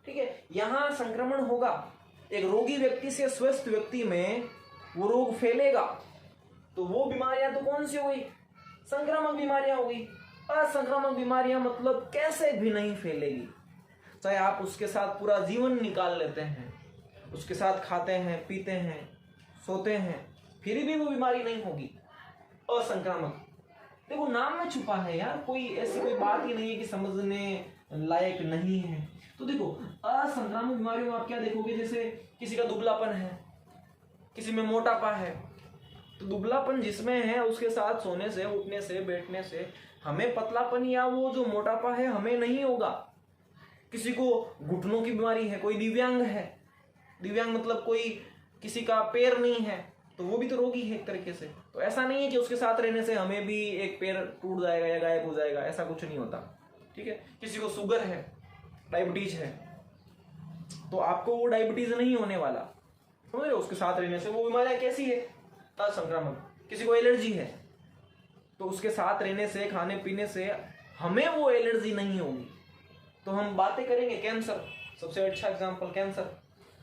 ठीक है, यहां संक्रमण होगा, एक रोगी व्यक्ति से स्वस्थ व्यक्ति में वो रोग फैलेगा, तो वो बीमारियां तो कौन सी हो गई? संक्रामक बीमारियां हो गई। असंक्रामक बीमारियां मतलब कैसे भी नहीं फैलेगी, चाहे आप उसके साथ पूरा जीवन निकाल लेते हैं, उसके साथ खाते हैं, पीते हैं, सोते हैं, फिर भी वो बीमारी नहीं होगी। असंक्रामक, देखो नाम में छुपा है यार, कोई ऐसी कोई बात ही नहीं है कि समझने लायक नहीं है। तो देखो, असंक्रामक बीमारियों में आप क्या देखोगे, जैसे किसी का दुबलापन है, किसी में मोटापा है, तो दुबलापन जिसमें है उसके साथ सोने से, उठने से, बैठने से हमें पतलापन या वो जो मोटापा है हमें नहीं होगा। किसी को घुटनों की बीमारी है, कोई दिव्यांग है, दिव्यांग मतलब कोई किसी का पैर नहीं है, तो वो भी तो रोगी है एक तरीके से। तो ऐसा नहीं है कि उसके साथ रहने से हमें भी एक पैर टूट जाएगा या गायब हो जाएगा, ऐसा कुछ नहीं होता। ठीक है, किसी को शुगर है, डायबिटीज है, तो आपको वो डायबिटीज नहीं होने वाला। समझ रहे हो? उसके साथ रहने से वो बीमारियां कैसी है? असंक्रामक। किसी को एलर्जी है तो उसके साथ रहने से, खाने पीने से हमें वो एलर्जी नहीं होगी। तो हम बातें करेंगे कैंसर, सबसे अच्छा एग्जांपल कैंसर,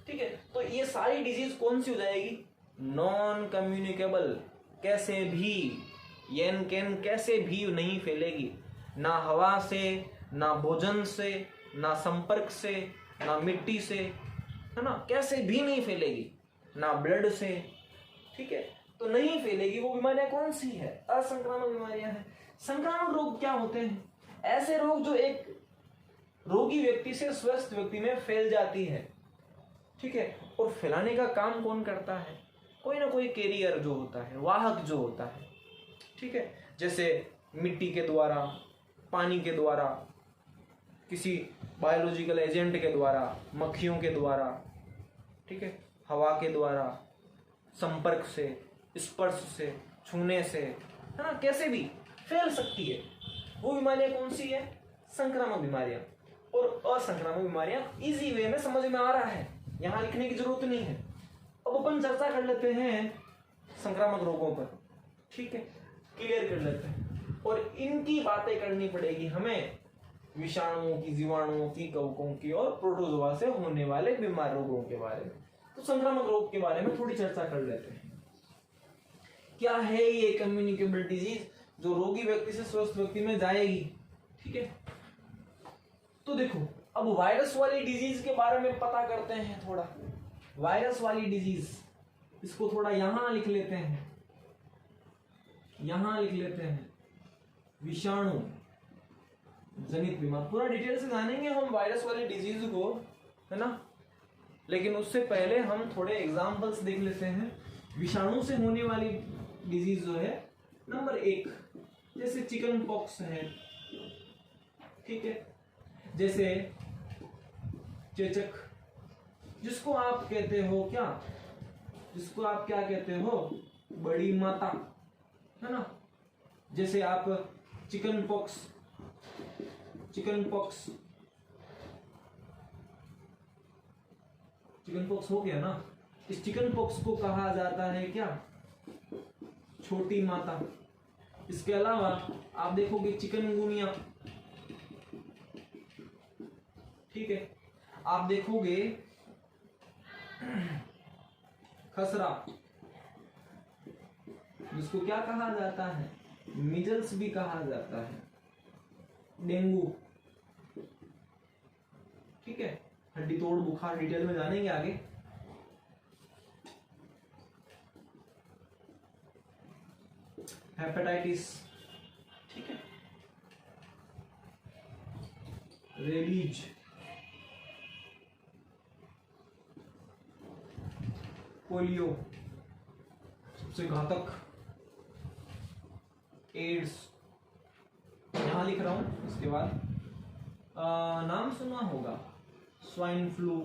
ठीक है। तो ये सारी डिजीज कौन सी हो जाएगी? नॉन कम्युनिकेबल, कैसे भी कैसे भी नहीं फैलेगी, ना हवा से, ना भोजन से, ना संपर्क से, ना मिट्टी से, है ना, कैसे भी नहीं फैलेगी, ना ब्लड से, ठीक है। तो नहीं फैलेगी। वो बीमारियां कौन सी है? असंक्रामक बीमारियां हैं। संक्रामक रोग क्या होते हैं? ऐसे रोग जो एक रोगी व्यक्ति से स्वस्थ व्यक्ति में फैल जाती है, ठीक है। और फैलाने का काम कौन करता है? कोई ना कोई कैरियर जो होता है, वाहक जो होता है, ठीक है। जैसे मिट्टी के द्वारा, पानी के द्वारा, किसी बायोलॉजिकल एजेंट के द्वारा, मक्खियों के द्वारा, ठीक है, हवा के द्वारा, संपर्क से, स्पर्श से, छूने से, है ना, कैसे भी फैल सकती है। वो बीमारियां कौन सी है? संक्रामक बीमारियां। और असंक्रामक बीमारियां इजी वे में समझ में आ रहा है, यहां लिखने की जरूरत नहीं है। अब अपन चर्चा कर लेते हैं संक्रामक रोगों पर, ठीक है, क्लियर कर लेते हैं। और इनकी बातें करनी पड़ेगी हमें, विषाणुओं की, जीवाणुओं की, कवकों की और प्रोटोजोआ से होने वाले बीमार रोगों के बारे में। तो संक्रामक रोग के बारे में थोड़ी चर्चा कर लेते हैं। क्या है ये कम्युनिकेबल डिजीज जो रोगी व्यक्ति से स्वस्थ व्यक्ति में जाएगी, ठीक है। तो देखो, अब वायरस वाली डिजीज के बारे में पता करते हैं थोड़ा। वायरस वाली डिजीज, इसको थोड़ा यहां लिख लेते हैं, यहां लिख लेते हैं, विषाणु जनित बीमार। पूरा डिटेल से जानेंगे हम वायरस वाली डिजीज को, है ना। लेकिन उससे पहले हम थोड़े एग्जांपल्स देख लेते हैं। विषाणु से होने वाली डिजीज जो है, नंबर 1 जैसे चिकन पॉक्स है, ठीक है, जैसे चेचक, जिसको आप कहते हो क्या, जिसको आप क्या कहते हो? बड़ी माता, है ना। जैसे आप चिकन पॉक्स हो गया ना। इस चिकन पॉक्स को कहा जाता है क्या? छोटी माता। इसके अलावा आप देखोगे चिकनगुनिया, ठीक है, आप देखोगे खसरा, जिसको क्या कहा जाता है? मिजल्स भी कहा जाता है, डेंगू, ठीक है, हड्डी तोड़ बुखार, डिटेल में जानेंगे आगे। हेपेटाइटिस, ठीक है, रेबीज, पोलियो सबसे घातक, एड्स, यहां लिख रहा हूं। इसके बाद नाम सुना होगा स्वाइन फ्लू,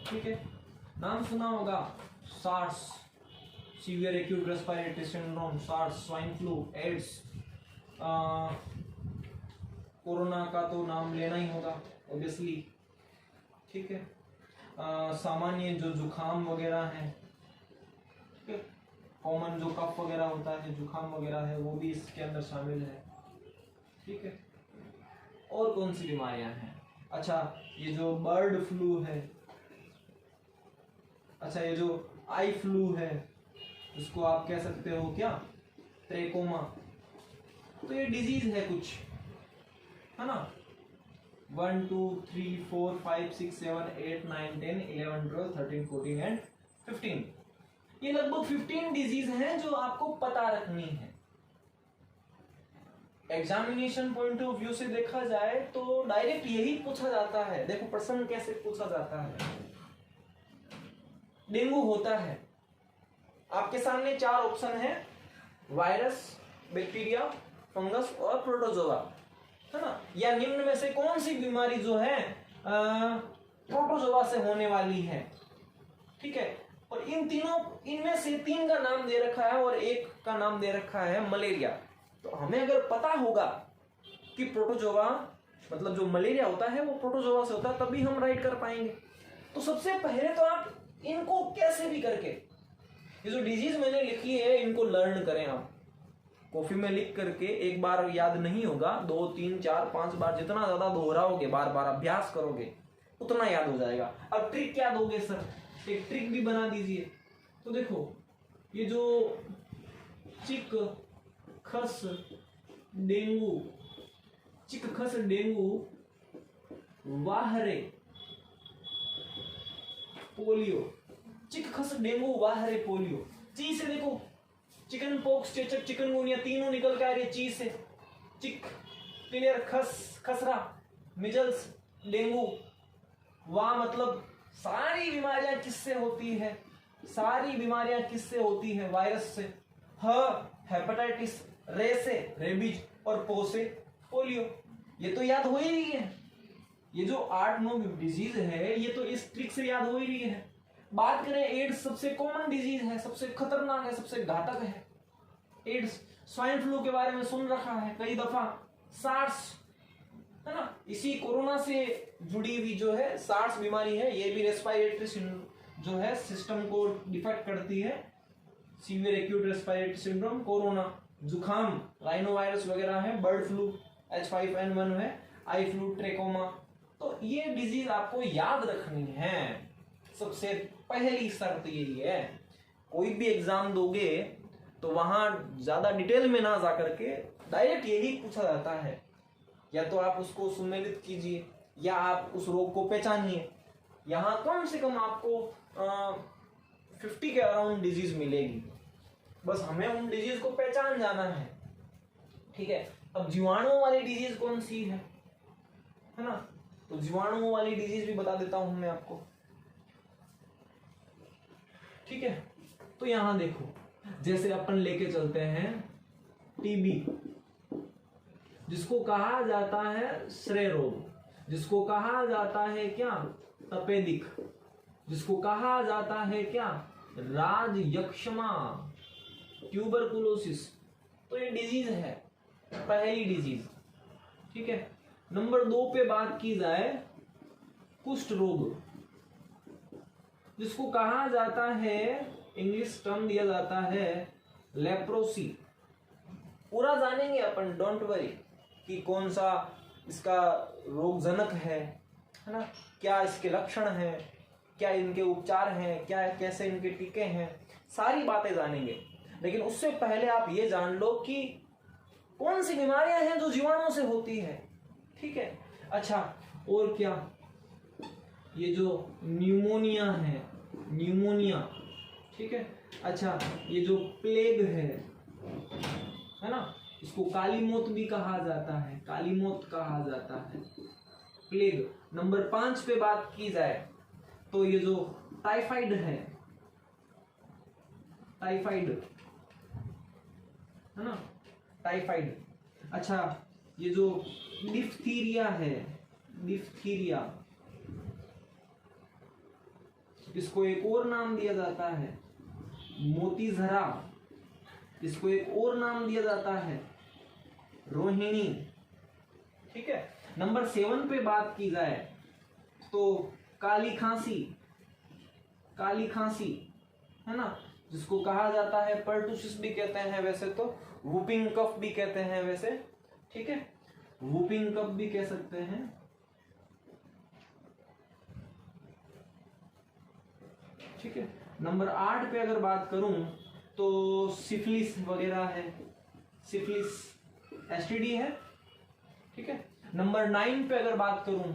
ठीक है, नाम सुना होगा SARS, severe acute respiratory syndrome, SARS, swine flu, AIDS. Corona का तो नाम लेना ही होगा ऑब्वियसली, ठीक है। सामान्य जो जुखाम वगैरह है, ठीक है, कॉमन जो कफ वगैरह होता है, जुखाम वगैरह है, वो भी इसके अंदर शामिल है, ठीक है। और कौन सी बीमारियां हैं? अच्छा, ये जो बर्ड फ्लू है, अच्छा ये जो आई फ्लू है, इसको आप कह सकते हो क्या? ट्रेकोमा। तो ये डिजीज है कुछ, है ना। 1 2 3 4 5 6 7 8 9 10 11 12 13 14 एंड 15। ये लगभग 15 डिजीज हैं जो आपको पता रखनी है। एग्जामिनेशन पॉइंट ऑफ व्यू से देखा जाए तो डायरेक्ट यही पूछा जाता है। देखो प्रश्न कैसे पूछा जाता है। डेंगू होता है, आपके सामने 4 ऑप्शन है, वायरस, बैक्टीरिया, फंगस और प्रोटोजोआ, है ना। या निम्न में से कौन सी बीमारी जो है प्रोटोजोआ से होने वाली है, ठीक है। और इनमें से 3 का नाम दे रखा है और 1 का नाम दे रखा है मलेरिया। तो हमें अगर पता होगा कि प्रोटोजोआ मतलब जो मलेरिया होता है वो प्रोटोजोआ से होता है, तभी हम राइट कर पाएंगे। तो सबसे पहले तो आप इनको कैसे भी करके, ये जो डिजीज मैंने लिखी है इनको लर्न करें आप। कॉपी में लिख करके एक बार याद नहीं होगा, 2 3 4 5 बार जितना ज्यादा दोहराओगे, बार बार अभ्यास करोगे उतना याद हो जाएगा। अब ट्रिक क्या दोगे सर? एक ट्रिक भी बना दीजिए। तो देखो ये जो चिक खस डेंगू, चिक खस डेंगू वाहरे पोलियो, चिक खस डेंगू वाहरे पोलियो, ची से देखो चिकन पॉक्स, चेचक, चिकनगुनिया तीनों निकल के आ रही है ची से। चिक क्लियर, खस खसरा, मिजल्स, डेंगू। वाह मतलब सारी बीमारियां किससे होती है? सारी बीमारियां किससे होती है? वायरस से। ह हेपेटाइटिस, रे से रेबीज और पो से पोलियो। ये तो याद हो ही रही है। ये जो 8-9 डिजीज है ये तो इस ट्रिक से याद हो ही रही है। बात करें एड्स, सबसे कॉमन डिजीज है, सबसे खतरनाक है, सबसे घातक है एड्स। स्वाइन फ्लू के बारे में सुन रखा है कई दफा। सार्स है ना, इसी कोरोना से जुड़ी हुई जो है सार्स बीमारी है, ये भी रेस्पिरेटरी जो है सिस्टम को डिफेक्ट करती है। Severe acute respiratory syndrome, corona, जुखाम, राइनो वायरस वगैरह है, बर्ड फ्लू H5N1 है, आई फ्लू, ट्रेकोमा। तो ये डिजीज आपको याद रखनी है। सबसे पहली शर्त यही है, कोई भी एग्जाम दोगे तो वहां ज्यादा डिटेल में ना जाकर के डायरेक्ट यही पूछा जाता है, या तो आप उसको सुमेलित कीजिए या आप उस रोग को पहचानिए। यहाँ कम से कम आपको 50 के अराउंड डिजीज मिलेगी, बस हमें उन डिजीज को पहचान जाना है। ठीक है, अब जीवाणुओं वाली डिजीज कौन सी है ना, तो जीवाणुओं वाली डिजीज भी बता देता हूं मैं आपको। ठीक है, तो यहां देखो जैसे अपन लेके चलते हैं टीबी, जिसको कहा जाता है श्रेय रोग, जिसको कहा जाता है क्या तपेदिक, जिसको कहा जाता है क्या राजयक्षमा, ट्यूबरकुलोसिस। तो ये डिजीज है, पहली डिजीज। ठीक है, नंबर 2 पे बात की जाए कुष्ठ रोग, जिसको कहा जाता है, इंग्लिश टर्म दिया जाता है लेप्रोसी। पूरा जानेंगे अपन, डोंट वरी कि कौन सा इसका रोगजनक है ना, क्या इसके लक्षण हैं, क्या इनके उपचार हैं, क्या कैसे इनके टीके हैं, सारी बातें जानेंगे। लेकिन उससे पहले आप ये जान लो कि कौन सी बीमारियां हैं जो जीवाणुओं से होती है। ठीक है, अच्छा और क्या, ये जो न्यूमोनिया है, न्यूमोनिया। ठीक है, अच्छा ये जो प्लेग है ना, इसको काली मौत भी कहा जाता है, काली मौत कहा जाता है, प्लेग। नंबर 5 पे बात की जाए तो ये जो टाइफाइड है, टाइफाइड है ना, टाइफाइड। अच्छा ये जो डिफ्थीरिया है, डिफ्थीरिया, इसको एक और नाम दिया जाता है मोतीझरा, इसको एक और नाम दिया जाता है रोहिणी। ठीक है, नंबर 7 पे बात की जाए तो काली खांसी, काली खांसी है ना, जिसको कहा जाता है पर्टुसिस भी कहते हैं वैसे तो, वूपिंग कफ भी कहते हैं वैसे। ठीक है, वूपिंग कफ भी कह सकते हैं। ठीक है, नंबर 8 पे अगर बात करूं तो सिफिलिस वगैरह है, सिफिलिस एसटीडी है। ठीक है, नंबर 9 पे अगर बात करूं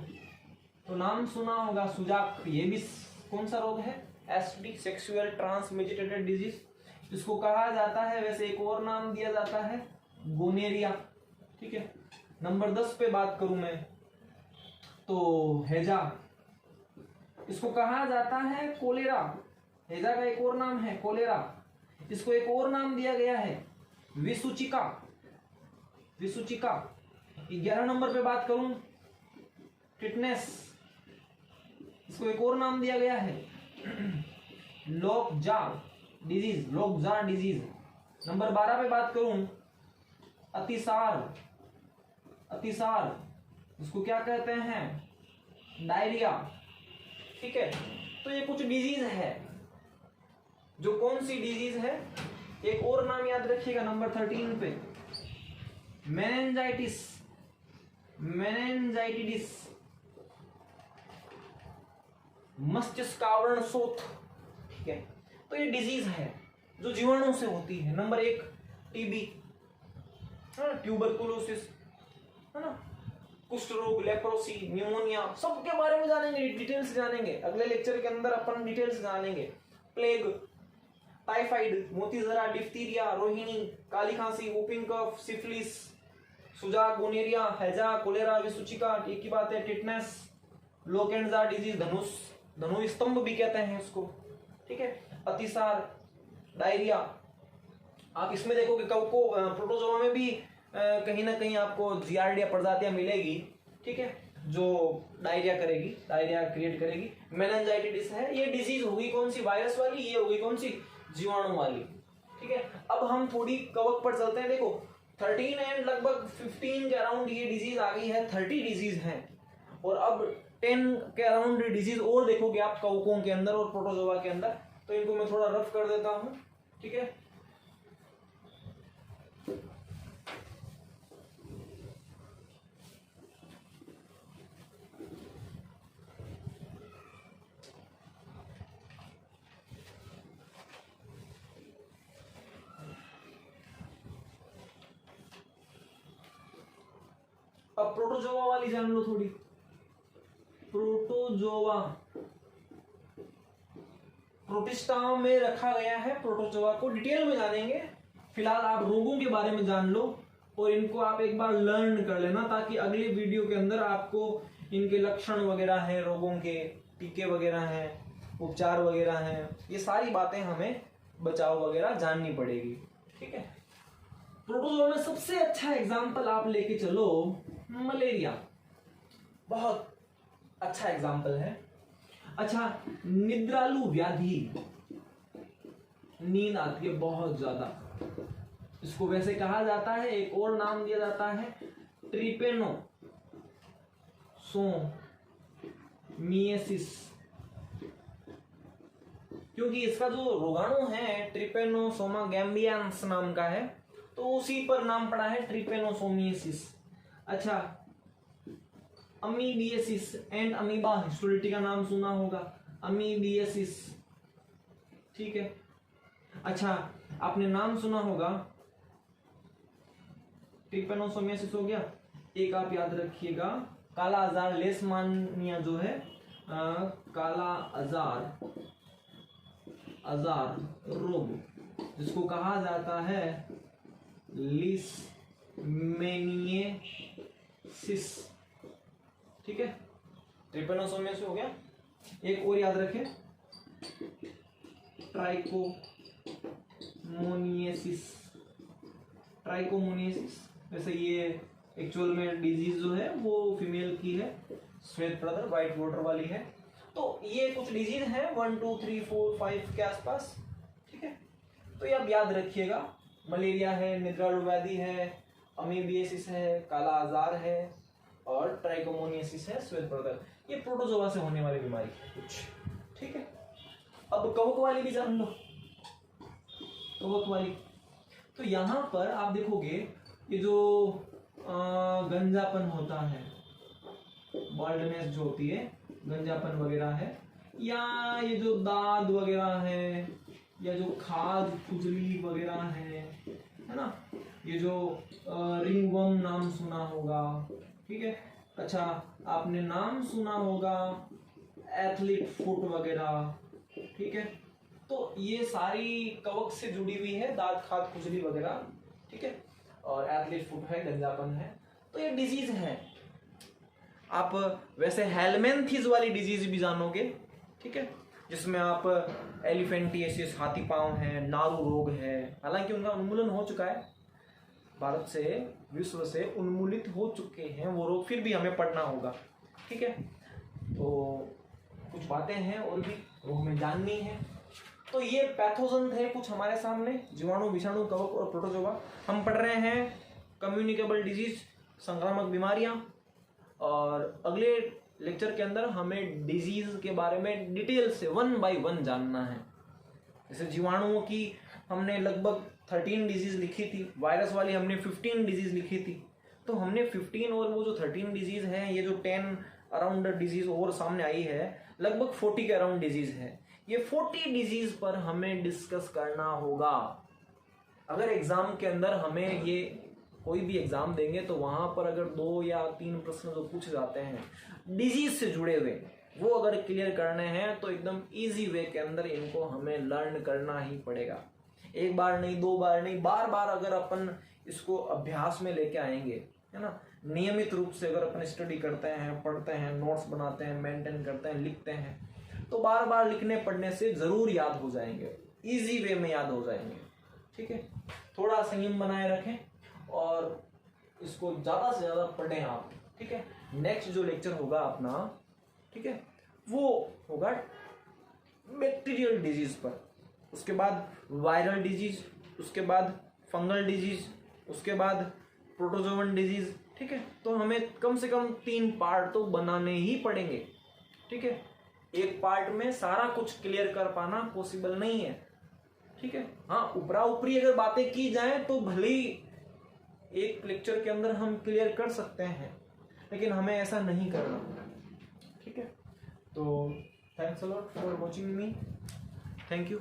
तो नाम सुना होगा सुजाक, ये भी कौन सा रोग है, एसटीडी, सेक्सुअल ट्रांसमिटेड डिजीज। इसको कहा जाता है वैसे एक और नाम दिया जाता है गोनेरिया। ठीक है, नंबर 10 पे बात करूं मैं तो हैजा, इसको कहा जाता है कोलेरा, हैजा का एक और नाम है कोलेरा। इसको एक और नाम दिया गया है विसुचिका, विसुचिका। 11 नंबर पे बात करूं टिटनेस, इसको एक और नाम दिया गया है लोकजा डिजीज, लोकजा डिजीज। नंबर 12 पे बात करूं अतिसार, अतिसार इसको क्या कहते हैं डायरिया। ठीक है, तो ये कुछ डिजीज है। जो कौन सी डिजीज है, एक और नाम याद रखिएगा नंबर 13 पे, मेनिंजाइटिस, मेनिंजाइटिस, मस्तिष्क आवरण शोथ। ठीक है, तो ये डिजीज है जो जीवाणु से होती है। नंबर 1 टीबी, ट्यूबरकुलोसिस, है ना, कुष्ठ रोग, लेप्रोसी, न्यूमोनिया, सबके बारे में जानेंगे, डिटेल्स जानेंगे। अगले लेक्चर के अंदर अपन डिटेल्स जानेंगे। प्लेग, टाइफाइड, मोतीजरा, डिप्थीरिया, रोहिणी, काली खांसी, वूपिंग कफ, सिफिलिस, सुजाक, गोनेरिया, हैजा, कोलेरा, विसूचिका, एक ही बात है, टिटनेस, लोकेंजा डिजीज, धनु स्तंभ भी कहते हैं इसको। ठीक है, अतिसार, डायरिया। आप इसमें देखोगे को प्रोटोजोआ में भी कहीं ना कहीं आपको जियार्डिया प्रजातियां मिलेगी। ठीक है, जो डायरिया करेगी, डायरिया क्रिएट करेगी। मेनिंजाइटिस है, ये डिजीज होगी कौन सी, वायरस वाली, ये होगी कौन सी, जीवाणु वाली। ठीक है, अब हम थोड़ी कवक पर चलते हैं। देखो 13 एंड लगभग 15 के अराउंड ये डिजीज आ गई है, 30 डिजीज हैं। और अब 10 के अराउंड डिजीज और देखोगे आप कवकों के अंदर और प्रोटोजोआ के अंदर। तो इनको मैं थोड़ा रफ कर देता हूं। ठीक है, अब प्रोटोजोआ वाली जान लो थोड़ी। प्रोटोजोआ प्रोटिस्टा में रखा गया है। प्रोटोजोआ को डिटेल में जानेंगे। फिलहाल आप रोगों के बारे में जान लो और इनको आप एक बार लर्न कर लेना, ताकि अगले वीडियो के अंदर आपको इनके लक्षण वगैरह हैं, रोगों के टीके वगैरह हैं, उपचार वगैरह हैं, ये सारी बातें हमें बचाव वगैरह जाननी पड़ेगी। ठीक है, प्रोटोजोआ में सबसे अच्छा एग्जाम्पल आप लेके चलो मलेरिया, बहुत अच्छा एग्जाम्पल है। अच्छा, निद्रालु व्याधि, नींद आती है बहुत ज्यादा, इसको वैसे कहा जाता है, एक और नाम दिया जाता है ट्रिपेनोसोमियासिस, क्योंकि इसका जो रोगाणु है ट्रिपेनोसोमा गैम्बियंस नाम का है, तो उसी पर नाम पड़ा है ट्रिपेनोसोमियासिस। अच्छा, अमीबियासिस एंड अमीबा हिस्टोरिटी का नाम सुना होगा, अमीबियासिस। ठीक है, अच्छा आपने नाम सुना होगा, ट्रिपेनोसोमियासिस हो गया। एक आप याद रखिएगा, काला आजार, लेशमानिया जो है, काला आजार रोग, जिसको कहा जाता है लीशमैनियासिस। ठीक है, ट्रिपेनोसोमियासिस हो गया। एक और याद रखें, ट्राइकोमोनियासिस। ट्राइकोमोनियासिस, वैसे ये एक्चुअल में डिजीज जो है वो फीमेल की है, श्वेत प्रदर, व्हाइट वाटर वाली है। तो ये कुछ डिजीज है 1 2 3 4 5 के आसपास। ठीक है, तो ये आप याद रखिएगा, मलेरिया है, निद्रालु व्याधि है, अमीबियासिस है, काला आजार है और ट्राइकोमोनियासिस है, श्वेत प्रदर। ये प्रोटोजोआ से होने वाली बीमारी है कुछ। ठीक है, अब कवक वाली भी जान लो, कवक वाली। तो यहाँ पर आप देखोगे ये जो गंजापन होता है, बाल्डनेस जो होती है, गंजापन वगैरह है, या ये जो दाद वगैरह है, या जो खाज खुजली वगैरह है ना, ये जो रिंगवर्म नाम सुना होगा। ठीक है, अच्छा आपने नाम सुना होगा एथलीट फुट वगैरह। ठीक है, तो ये सारी कवक से जुड़ी हुई है, दांत खाद खुजली वगैरह। ठीक है, और एथलीट फुट है, गंजापन है, तो ये डिजीज है। आप वैसे हेलमेंथीज वाली डिजीज भी जानोगे। ठीक है, जिसमें आप एलिफेंटियासिस, हाथी पांव है, नारू रोग है, हालांकि उनका उन्मूलन हो चुका है, भारत से, विश्व से उन्मूलित हो चुके हैं वो रोग, फिर भी हमें पढ़ना होगा। ठीक है, तो कुछ बातें हैं और भी रोग में जाननी है। तो ये पैथोजन थे कुछ हमारे सामने, जीवाणु, विषाणु, कवक और प्रोटोजोआ। हम पढ़ रहे हैं कम्युनिकेबल डिजीज, संक्रामक बीमारियां, और अगले लेक्चर के अंदर हमें डिजीज के बारे में डिटेल से 1 by 1 जानना है। जैसे जीवाणुओं की हमने लगभग 13 डिजीज लिखी थी, वायरस वाली हमने 15 डिजीज लिखी थी। तो हमने 15 और वो जो 13 डिजीज हैं, ये जो 10 अराउंड डिजीज और सामने आई है, लगभग 40 के अराउंड डिजीज है। ये 40 डिजीज पर हमें डिस्कस करना होगा। अगर एग्जाम के अंदर हमें ये कोई भी एग्जाम देंगे तो वहां पर अगर 2 या 3 प्रश्न जो पूछे जाते हैं डिजीज से जुड़े हुए, वो अगर क्लियर करने हैं तो एकदम इजी वे के अंदर इनको हमें लर्न करना ही पड़ेगा। एक बार नहीं, 2 बार नहीं, बार बार अगर अपन इसको अभ्यास में लेके आएंगे, है ना, नियमित रूप से अगर अपन स्टडी करते हैं, पढ़ते हैं, नोट्स बनाते हैं, मेंटेन करते हैं, लिखते हैं, तो बार बार लिखने पढ़ने से जरूर याद हो जाएंगे, इजी वे में याद हो जाएंगे। ठीक है, थोड़ा संयम बनाए रखें और इसको ज्यादा से ज्यादा पढ़ें आप। ठीक है, नेक्स्ट जो लेक्चर होगा अपना, ठीक है, वो होगा बैक्टीरियल डिजीज पर, उसके बाद वायरल डिजीज, उसके बाद फंगल डिजीज, उसके बाद प्रोटोजोवन डिजीज। ठीक है, तो हमें कम से कम 3 पार्ट तो बनाने ही पड़ेंगे। ठीक है, एक पार्ट में सारा कुछ क्लियर कर पाना पॉसिबल नहीं है। ठीक है, हाँ, ऊपरा ऊपरी अगर बातें की जाए तो भले ही एक लेक्चर के अंदर हम क्लियर कर सकते हैं, लेकिन हमें ऐसा नहीं करना। ठीक है, तो thanks a lot for watching me. Thank you.